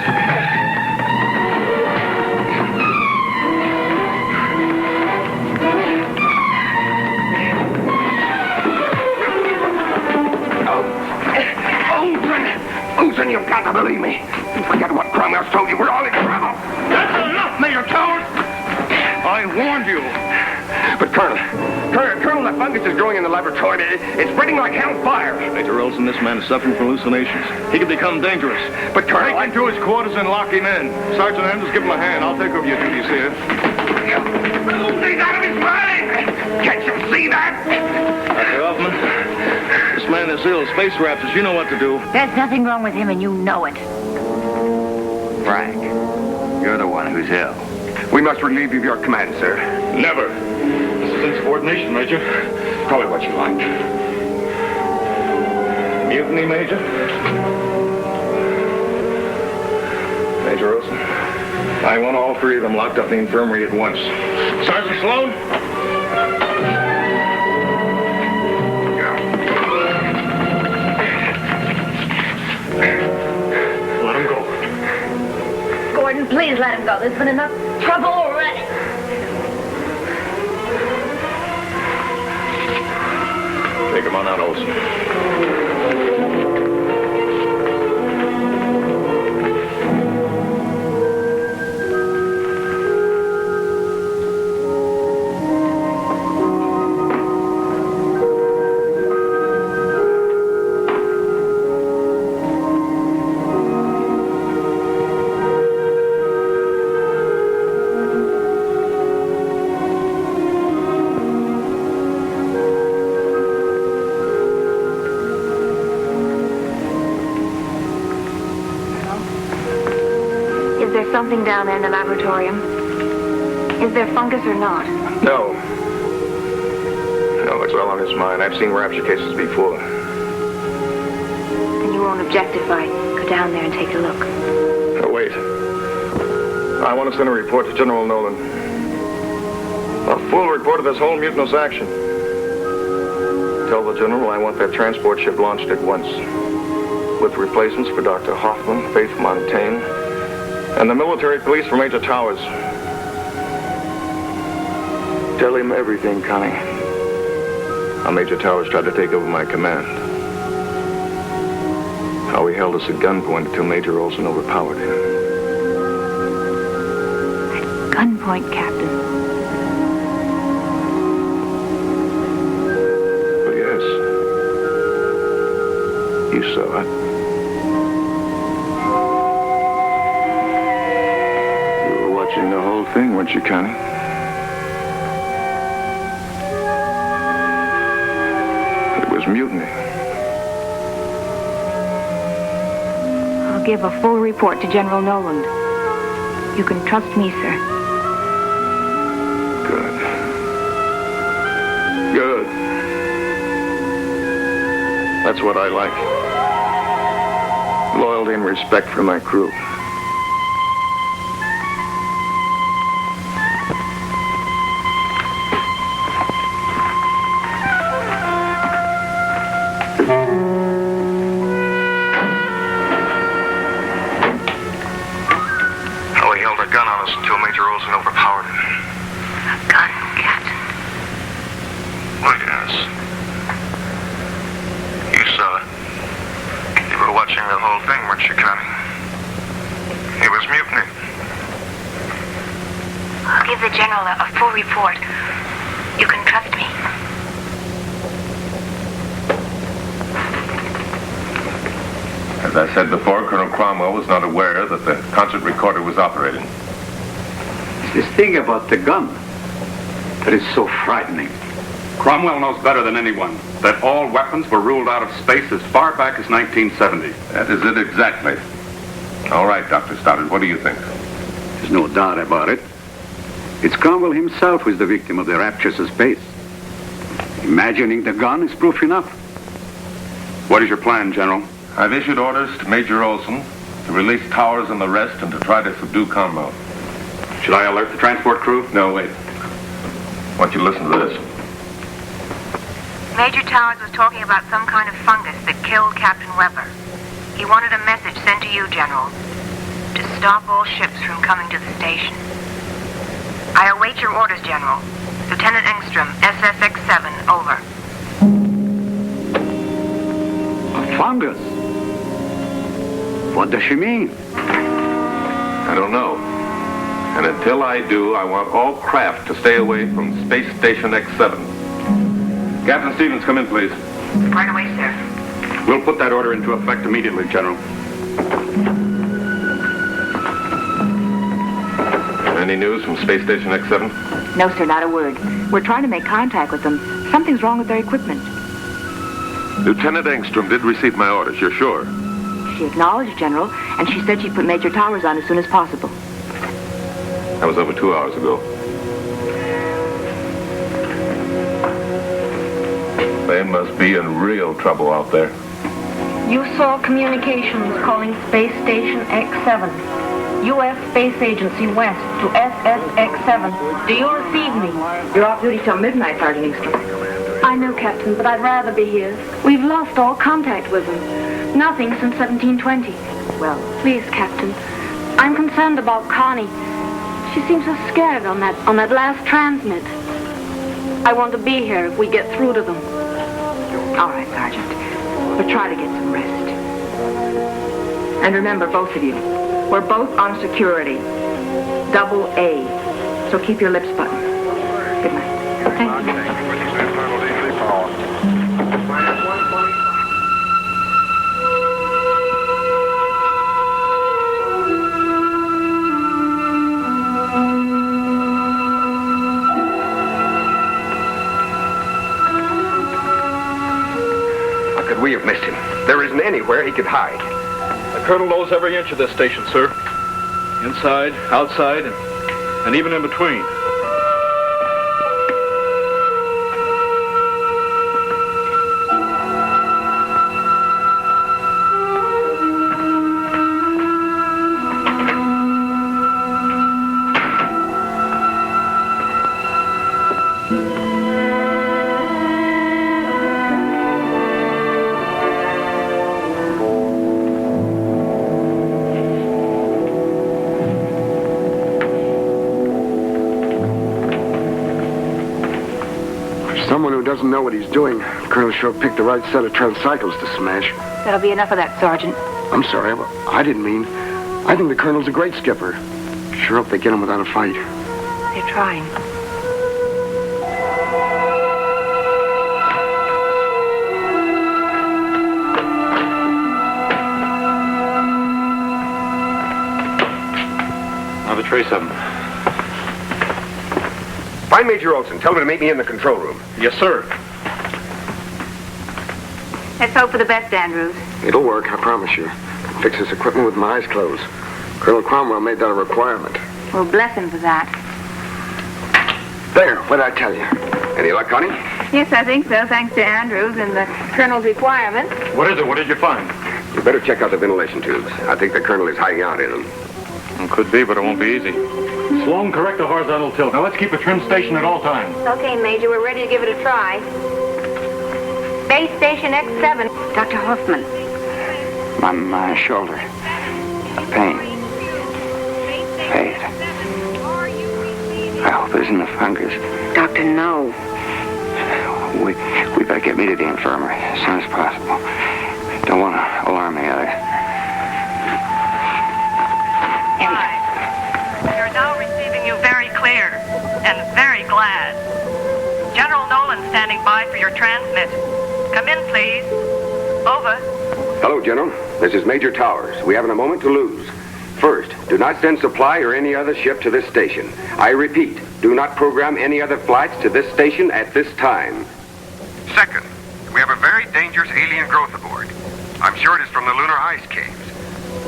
Olson, you've got to believe me. Forget what Cromwell's told you. We're all in trouble. That's enough, Major Towers. I warned you. But Colonel, the fungus is growing in the laboratory. It's spreading like hellfire. Major Olson, this man is suffering from hallucinations. He could become dangerous. But Colonel, take him to his quarters and lock him in. Sergeant Andrews, give him a hand. I'll take over your duties here. He's out of his mind. Can't you see that? Dr. Hoffman, this man is ill. Space Raptors, you know what to do. There's nothing wrong with him, and you know it. Frank, you're the one who's ill. We must relieve you of your command, sir. Never. This is insubordination, Major. Call it what you like. Mutiny, Major? Major Olson, I want all three of them locked up in the infirmary at once. Sergeant Sloan? Let him go. Gordon, please let him go. There's been enough trouble already. Take him on out, Olson. there something down there in the laboratorium? Is there fungus or not? No. No, it's all on his mind. I've seen rapture cases before. Then you won't object if I go down there and take a look. Oh, wait. I want to send a report to General Nolan. A full report of this whole mutinous action. Tell the General I want that transport ship launched at once. With replacements for Dr. Hoffman, Faith Montaigne, and the military police for Major Towers. Tell him everything, Connie. How Major Towers tried to take over my command. How he held us at gunpoint until Major Olson overpowered him. Gunpoint, Captain. Oh, yes. You saw it. You were watching the whole thing, weren't you, Connie? It was mutiny. I'll give a full report to General Nolan. You can trust me, sir. Good. That's what I like. Loyalty and respect for my crew. How he held a gun on us until Major Olson overpowered him. A gun, Captain. Oh, yes. You saw it. You were watching the whole thing, weren't you, Connie? It was mutiny. I'll give the General a full report. You can trust me. As I said before, Colonel Cromwell was not aware that the concert recorder was operating. It's this thing about the gun that is so frightening. Cromwell knows better than anyone that all weapons were ruled out of space as far back as 1970. That is it exactly. All right, Dr. Stoddard, what do you think? There's no doubt about it. It's Cromwell himself who is the victim of the raptures of space. Imagining the gun is proof enough. What is your plan, General? I've issued orders to Major Olson to release Towers and the rest and to try to subdue Cromwell. Should I alert the transport crew? No, wait. I want you to listen to this. Major Towers was talking about some kind of fungus that killed Captain Weber. He wanted a message sent to you, General, to stop all ships from coming to the station. I await your orders, General. Lieutenant Engstrom, SSX-7, over. A fungus? What does she mean? I don't know. And until I do, I want all craft to stay away from Space Station X7. Captain Stevens, come in, please. Right away, sir. We'll put that order into effect immediately, General. Any news from Space Station X7? No, sir, not a word. We're trying to make contact with them. Something's wrong with their equipment. Lieutenant Engstrom did receive my orders, you're sure? She acknowledged, General, and she said she'd put Major Towers on as soon as possible. That was over 2 hours ago. They must be in real trouble out there. You saw communications calling Space Station X7. U.S. Space Agency West to SSX-7. Do you receive me? You're off duty till midnight, Sergeant Engstrom. I know, Captain, but I'd rather be here. We've lost all contact with them. Nothing since 1720. Well, please, Captain. I'm concerned about Connie. She seems so scared on that last transmit. I want to be here if we get through to them. All right, Sergeant. But try to get some rest. And remember, both of you, we're both on security. Double A. So keep your lips buttoned. Good night. Thank you. We have missed him. There isn't anywhere he could hide. The Colonel knows every inch of this station, sir. Inside, outside, and even in between. Someone who doesn't know what he's doing. Colonel sure picked the right set of tricycles to smash. That'll be enough of that, Sergeant. I'm sorry, I didn't mean. I think the Colonel's a great skipper. Sure hope they get him without a fight. They're trying. I'll have a trace of them. Find Major Olson. Tell him to meet me in the control room. Yes, sir. Let's hope for the best, Andrews. It'll work, I promise you. Can fix this equipment with my eyes closed. Colonel Cromwell made that a requirement. We'll bless him for that. There, what'd I tell you? Any luck, Connie? Yes, I think so, thanks to Andrews and the Colonel's requirement. What is it? What did you find? You better check out the ventilation tubes. I think the Colonel is hiding out in them. Could be, but it won't be easy. Sloan, correct the horizontal tilt. Now let's keep a trim station at all times. Okay, Major, we're ready to give it a try. Base station X7. Dr. Hoffman. My shoulder. A pain. Faith. I hope it isn't the fungus. Doctor, no. We better get me to the infirmary as soon as possible. Don't want to alarm the others. We're now receiving you very clear and very glad. General Nolan standing by for your transmit. Come in, please. Over. Hello, General. This is Major Towers. We haven't a moment to lose. First, do not send supply or any other ship to this station. I repeat, do not program any other flights to this station at this time. Second, we have a very dangerous alien growth aboard. I'm sure it is from the lunar ice caves.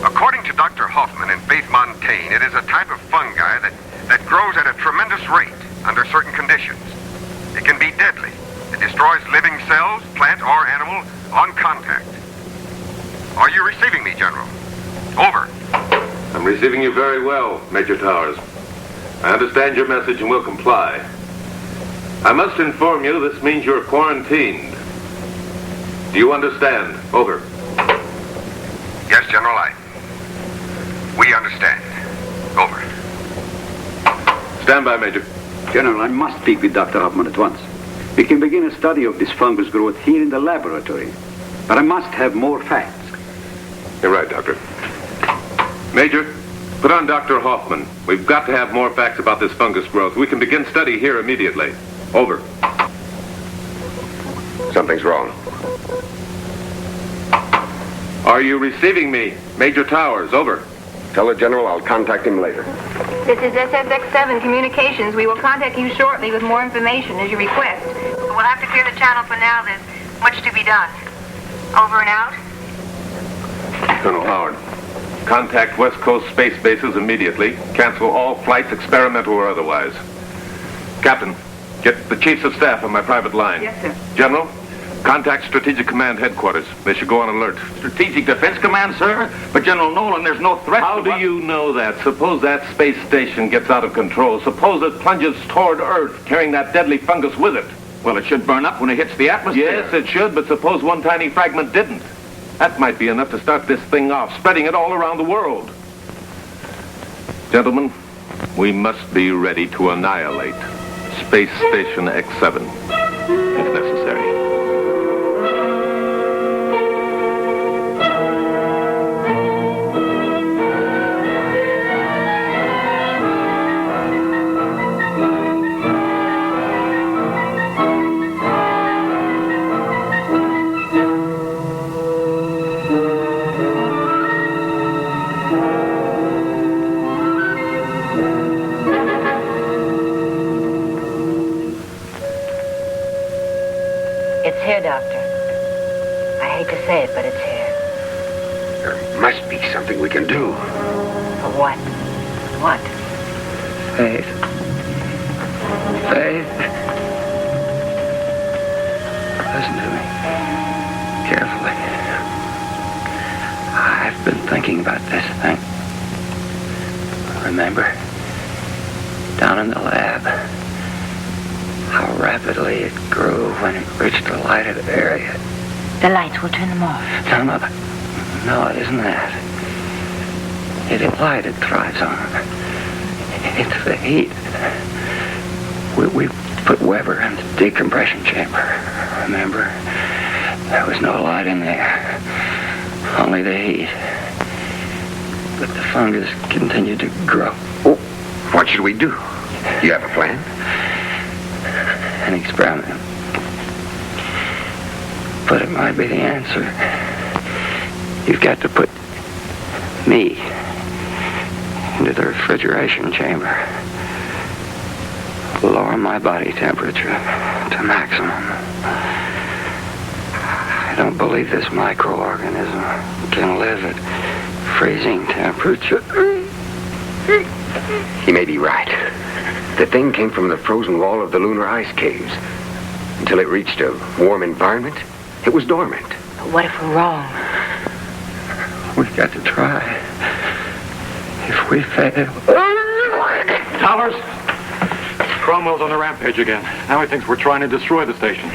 According to Dr. Hoffman and Faith Montaigne, it is a type of fungi that grows at a tremendous rate under certain conditions. It can be deadly. It destroys living cells, plant or animal, on contact. Are you receiving me, General? Over. I'm receiving you very well, Major Towers. I understand your message and will comply. I must inform you this means you're quarantined. Do you understand? Over. Yes, General, we understand. Over. Stand by, Major. General, I must speak with Dr. Hoffman at once. We can begin a study of this fungus growth here in the laboratory. But I must have more facts. You're right, Doctor. Major, put on Dr. Hoffman. We've got to have more facts about this fungus growth. We can begin study here immediately. Over. Something's wrong. Are you receiving me, Major Towers? Over. Tell the General I'll contact him later. This is SSX-7 Communications. We will contact you shortly with more information as you request. We'll have to clear the channel for now. There's much to be done. Over and out. Colonel Howard, contact West Coast space bases immediately. Cancel all flights, experimental or otherwise. Captain, get the chiefs of staff on my private line. Yes, sir. General, contact Strategic Command headquarters. They should go on alert. Strategic Defense Command, sir? But General Nolan, there's no threat. How do you know that? Suppose that space station gets out of control. Suppose it plunges toward Earth, carrying that deadly fungus with it. Well, it should burn up when it hits the atmosphere. Yes, it should, but suppose one tiny fragment didn't. That might be enough to start this thing off, spreading it all around the world. Gentlemen, we must be ready to annihilate Space Station X7, if necessary. It's here, Doctor. I hate to say it, but it's here. There must be something we can do. For what? What? Faith. Faith. Listen to me. Carefully. I've been thinking about this thing. Remember? Down in the lab. How rapidly it grew when it reached the lighted area. The lights, we'll turn them off. No, it isn't that. It's the light it thrives on. It's the heat. We put Weber in the decompression chamber. Remember? There was no light in there. Only the heat. But the fungus continued to grow. Oh, what should we do? You have a plan? An experiment. But it might be the answer. You've got to put me into the refrigeration chamber. Lower my body temperature to maximum. I don't believe this microorganism can live at freezing temperature. He may be right. The thing came from the frozen wall of the lunar ice caves. Until it reached a warm environment, it was dormant. But what if we're wrong? We've got to try. If we fail... Towers! Cromwell's on the rampage again. Now he thinks we're trying to destroy the station.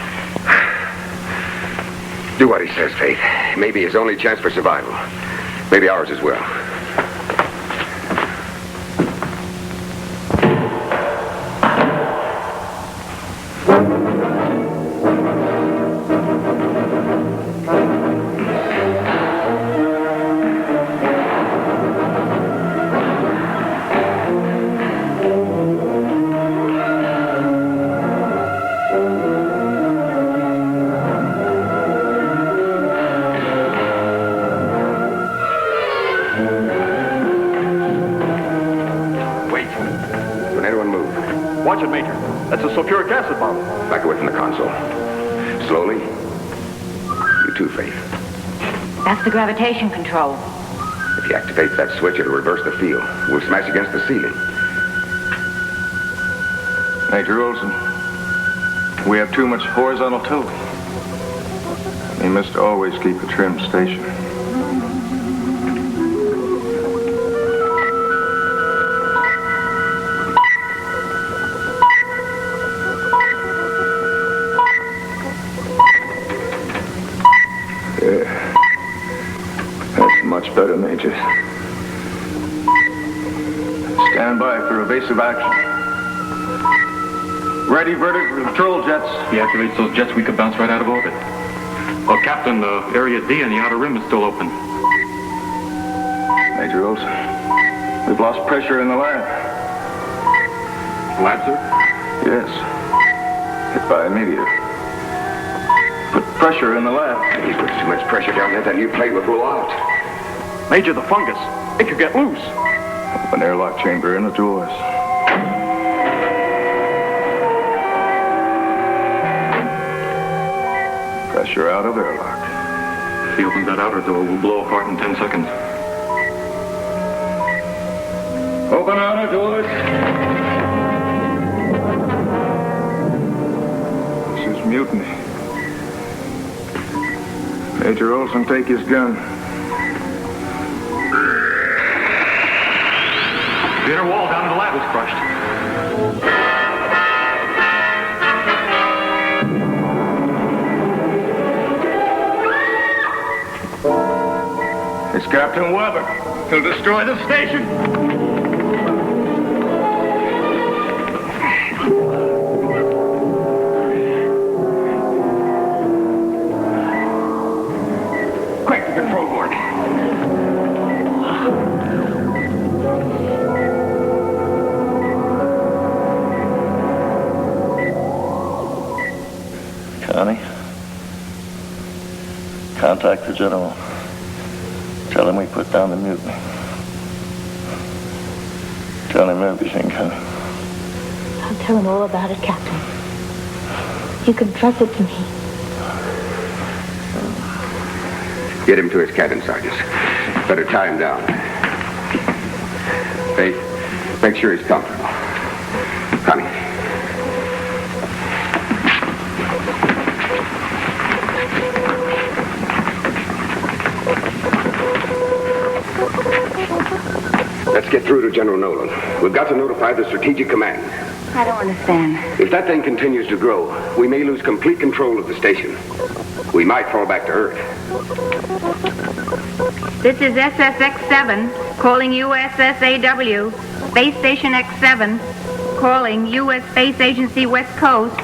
Do what he says, Faith. Maybe his only chance for survival. Maybe ours as well. Sulfuric acid bottle. Back away from the console. Slowly. You too, Faith. That's the gravitation control. If he activates that switch, it'll reverse the field. We'll smash against the ceiling. Major Olson, we have too much horizontal tilt. We must always keep a trimmed station. Better, Major. Stand by for evasive action. Ready, vertical control jets. He activates those jets, we could bounce right out of orbit. Well, Captain, the area D in the outer rim is still open. Major Olson, we've lost pressure in the lab. Lab, sir? Yes. Hit by a meteor. Put pressure in the lab. He's put too much pressure down there, that new plate will blow out. Major, the fungus. It could get loose. Open airlock chamber in the doors. Pressure out of airlock. If he opens that outer door, we'll blow apart in 10 seconds. Open outer doors. This is mutiny. Major Olson, take his gun. The inner wall down in the lab is crushed. It's Captain Weber. He'll destroy the station. Quick, the control board. Connie, contact the general. Tell him we put down the mutiny. Tell him everything, Connie. I'll tell him all about it, Captain. You can trust it to me. Get him to his cabin, Sergeant. Better tie him down. Faith, Make sure he's comfortable. Connie. Let's get through to General Nolan. We've got to notify the Strategic Command. I don't understand. If that thing continues to grow, we may lose complete control of the station. We might fall back to Earth. This is SSX-7, calling USSAW. Space Station X-7, calling U.S. Space Agency West Coast.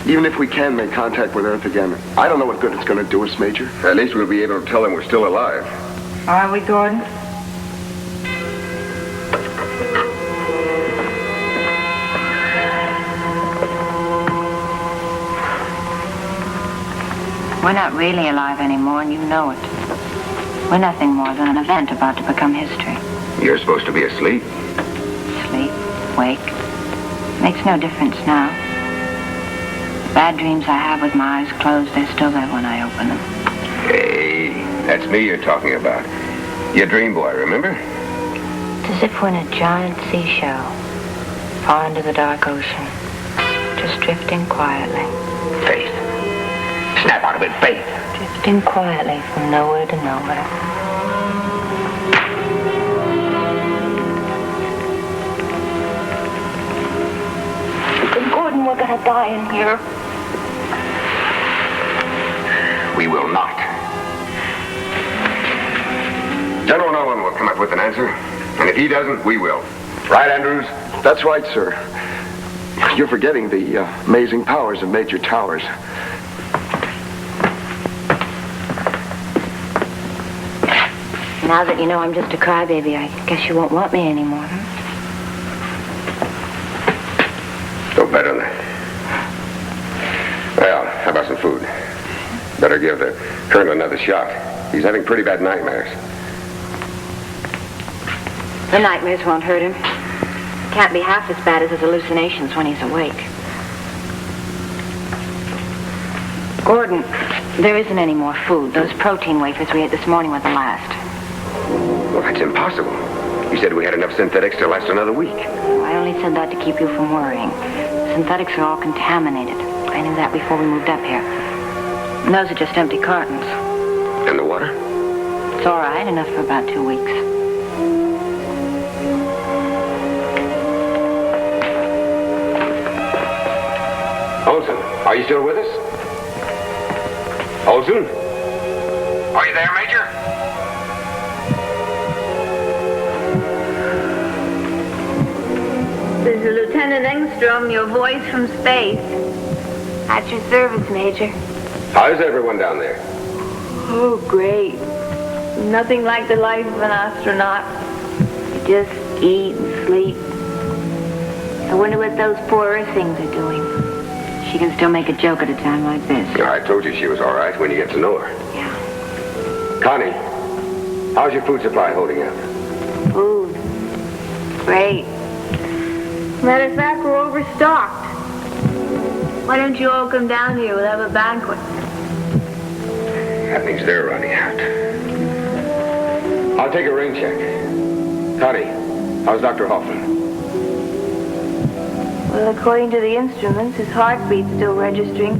Even if we can make contact with Earth again, I don't know what good it's going to do us, Major. At least we'll be able to tell them we're still alive. Are we, Gordon? We're not really alive anymore, and you know it. We're nothing more than an event about to become history. You're supposed to be asleep. Sleep, wake. Makes no difference now. The bad dreams I have with my eyes closed, they're still there when I open them. Hey, that's me you're talking about. Your dream boy, remember? It's as if we're in a giant seashell, far into the dark ocean, just drifting quietly. Faith. Snap out of it, Faith. Drifting quietly from nowhere to nowhere. Gordon, we're gonna die in here. We will not. General Nolan will come up with an answer, and if he doesn't, we will. Right, Andrews? That's right, sir. You're forgetting the amazing powers of Major Towers. Now that you know I'm just a crybaby, I guess you won't want me anymore, huh? Don't bet on that. Well, how about some food? Better give the colonel another shot. He's having pretty bad nightmares. The nightmares won't hurt him. Can't be half as bad as his hallucinations when he's awake. Gordon, there isn't any more food. Those protein wafers we ate this morning were the last. Well, that's impossible. You said we had enough synthetics to last another week. I only said that to keep you from worrying. Synthetics are all contaminated. I knew that before we moved up here. And those are just empty cartons. And the water? It's all right, enough for about 2 weeks. Olson, are you still with us? Olson? Are you there, Major? This is Lieutenant Engstrom, your voice from space. At your service, Major. How's everyone down there? Oh, great. Nothing like the life of an astronaut. You just eat and sleep. I wonder what those poor Earthlings are doing. She can still make a joke at a time like this. Yeah, I told you she was all right when you get to know her. Yeah. Connie, how's your food supply holding up? Food. Great. Matter of fact, we're overstocked. Why don't you all come down here? We'll have a banquet. That means they're running out. I'll take a rain check. Connie, how's Dr. Hoffman? Well, according to the instruments, his heartbeat's still registering.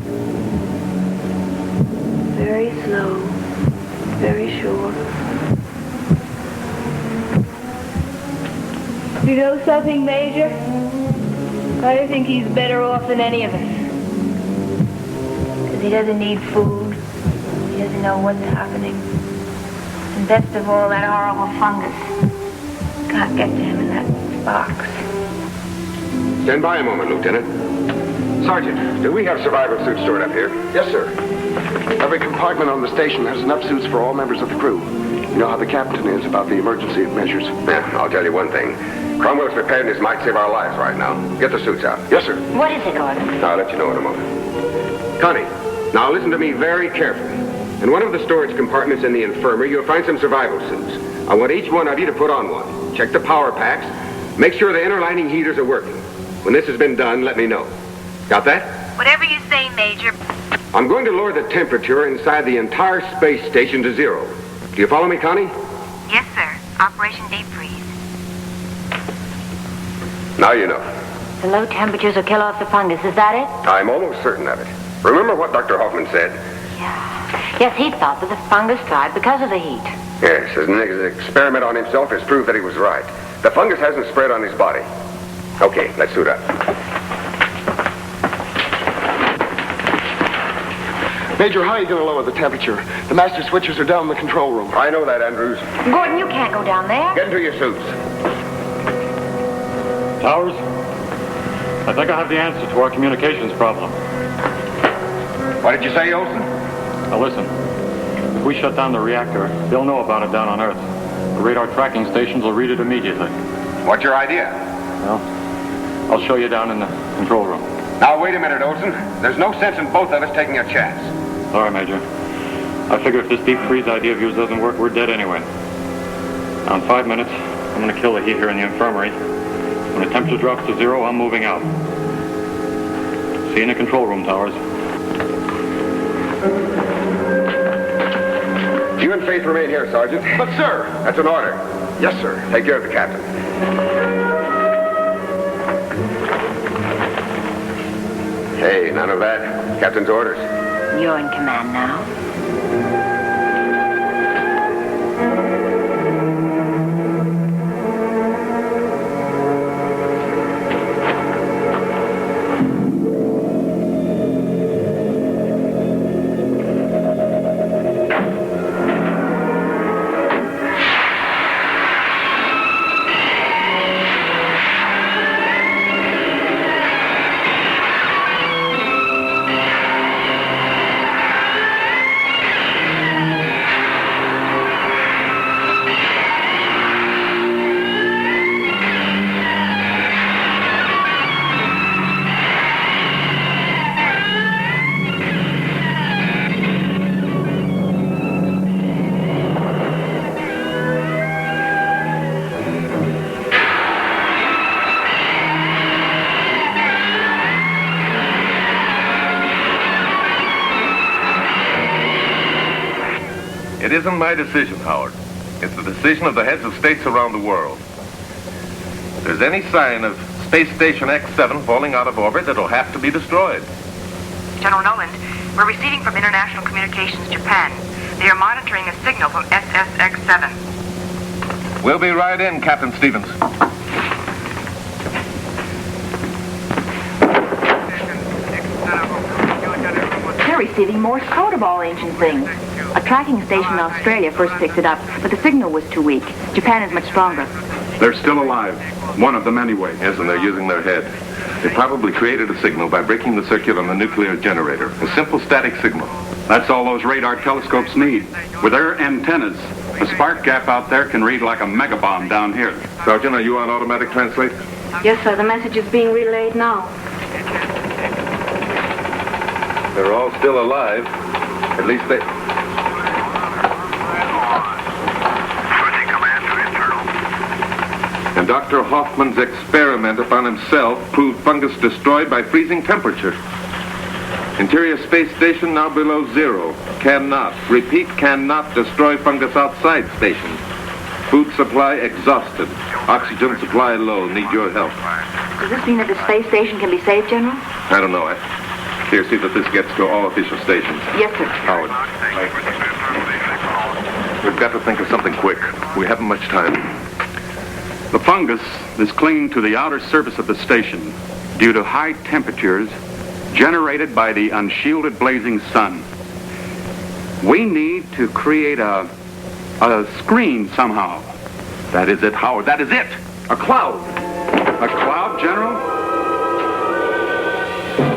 Very slow. Very sure. You know something, Major? I think he's better off than any of us. Because he doesn't need food. He doesn't know what's happening. And best of all, that horrible fungus. Can't get to him in that box. Stand by a moment, Lieutenant. Sergeant, do we have survival suits stored up here? Yes, sir. Every compartment on the station has enough suits for all members of the crew. You know how the captain is about the emergency measures. Yeah, I'll tell you one thing. Cromwell's preparedness might save our lives right now. Get the suits out. Yes, sir. What is it, Gordon? I'll let you know in a moment. Connie, now listen to me very carefully. In one of the storage compartments in the infirmary, you'll find some survival suits. I want each one of you to put on one. Check the power packs. Make sure the inner lining heaters are working. When this has been done, let me know. Got that? Whatever you say, Major. I'm going to lower the temperature inside the entire space station to 0. Do you follow me, Connie? Yes, sir. Operation Deep Freeze. Now you know. The low temperatures will kill off the fungus, is that it? I'm almost certain of it. Remember what Dr. Hoffman said? Yes, he thought that the fungus died because of the heat. Yes, his experiment on himself has proved that he was right. The fungus hasn't spread on his body. Okay, let's suit up. Major, how are you going to lower the temperature? The master switches are down in the control room. I know that, Andrews. Gordon, you can't go down there. Get into your suits. Towers, I think I have the answer to our communications problem. What did you say, Olson? Now listen, if we shut down the reactor, they'll know about it down on Earth. The radar tracking stations will read it immediately. What's your idea? Well, I'll show you down in the control room. Now, wait a minute, Olson. There's no sense in both of us taking a chance. All right, Major. I figure if this deep freeze idea of yours doesn't work, we're dead anyway. Now, in 5 minutes, I'm going to kill the heat here in the infirmary. When the temperature drops to 0, I'm moving out. See you in the control room, Towers. You and Faith remain here, Sergeant. But, sir. That's an order. Yes, sir. Take care of the captain. Hey, none of that. Captain's orders. You're in command now. It isn't my decision, Howard. It's the decision of the heads of states around the world. If there's any sign of Space Station X7 falling out of orbit, it'll have to be destroyed. General Noland, we're receiving from International Communications Japan. They are monitoring a signal from SSX7. We'll be right in, Captain Stevens. They're receiving Morse code of all ancient things. A tracking station in Australia first picked it up, but the signal was too weak. Japan is much stronger. They're still alive. One of them anyway. Yes, and they're using their head. They probably created a signal by breaking the circuit on the nuclear generator. A simple static signal. That's all those radar telescopes need. With their antennas, the spark gap out there can read like a megabomb down here. Sergeant, are you on automatic translate? Yes, sir. The message is being relayed now. They're all still alive. At least they... And Dr. Hoffman's experiment upon himself proved fungus destroyed by freezing temperature. Interior space station now below zero. Cannot, repeat, cannot destroy fungus outside station. Food supply exhausted. Oxygen supply low. Need your help. Does this mean that the space station can be saved, General? I don't know. Here, see that this gets to all official stations. Yes, sir. Howard. We've got to think of something quick. We haven't much time. The fungus is clinging to the outer surface of the station due to high temperatures generated by the unshielded blazing sun. We need to create a screen somehow. That is it, Howard. That is it. A cloud. A cloud, General?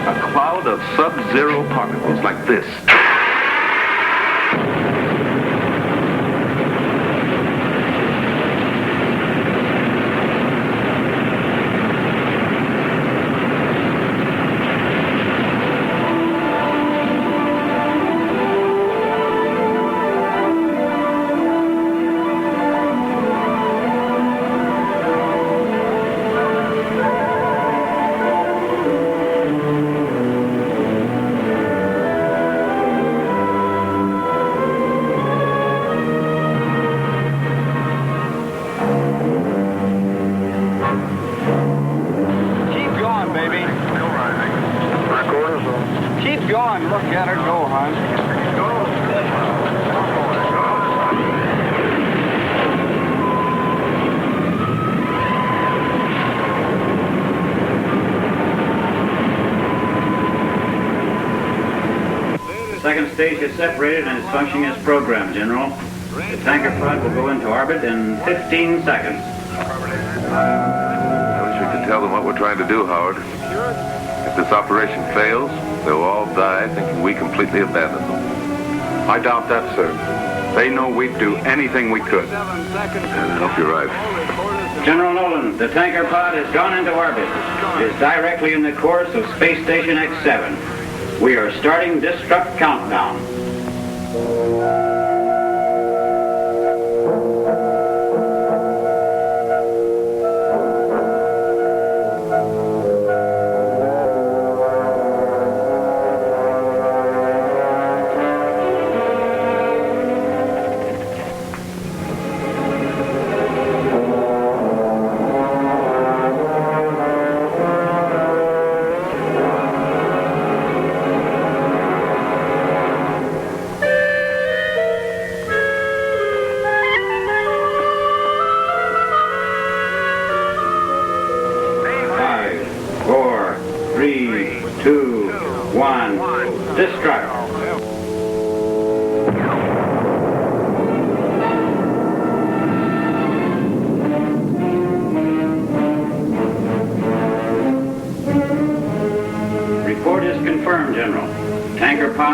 A cloud of sub-zero particles like this. Second stage is separated and is functioning as programmed, General. The tanker pod will go into orbit in 15 seconds. I wish we could tell them what we're trying to do, Howard. If this operation fails, they'll all die thinking we completely abandoned them. I doubt that, sir. They know we'd do anything we could. And I hope you're right. General Nolan, the tanker pod has gone into orbit. It is directly in the course of Space Station X7. We are starting destruct countdown.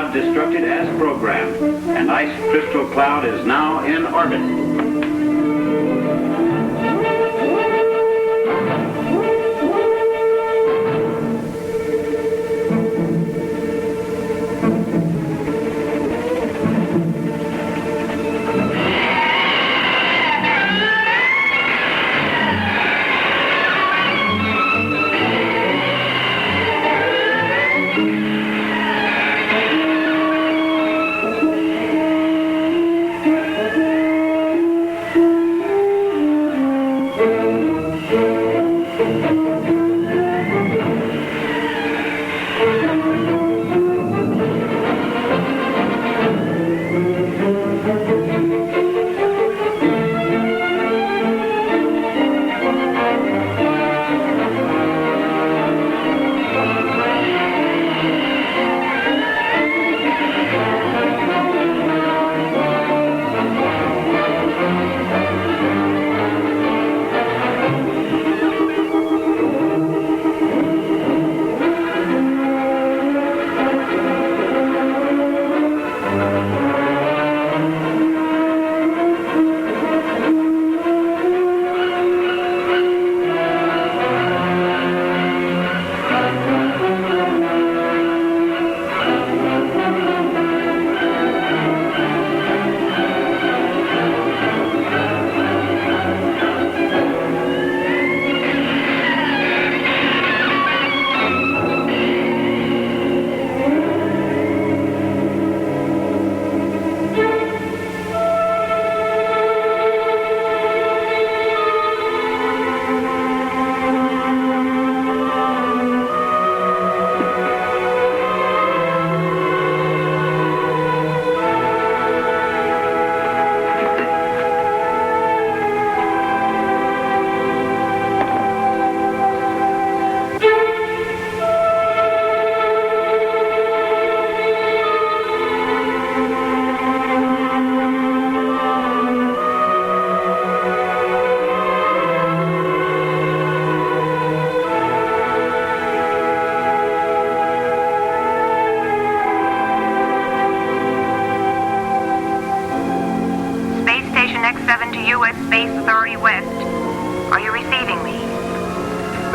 Destructed as programmed. An ice crystal cloud is now in orbit.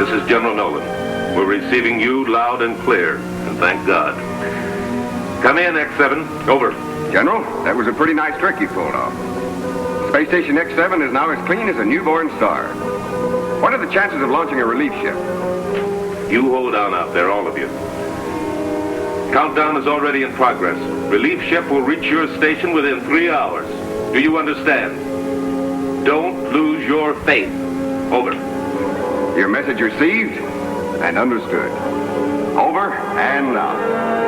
This is General Nolan. We're receiving you loud and clear, and thank God. Come in, X7. Over. General, that was a pretty nice trick you pulled off. Space Station X7 is now as clean as a newborn star. What are the chances of launching a relief ship? You hold on out there, all of you. Countdown is already in progress. Relief ship will reach your station within 3 hours. Do you understand? Don't lose your faith. Over. Your message received and understood. Over and out.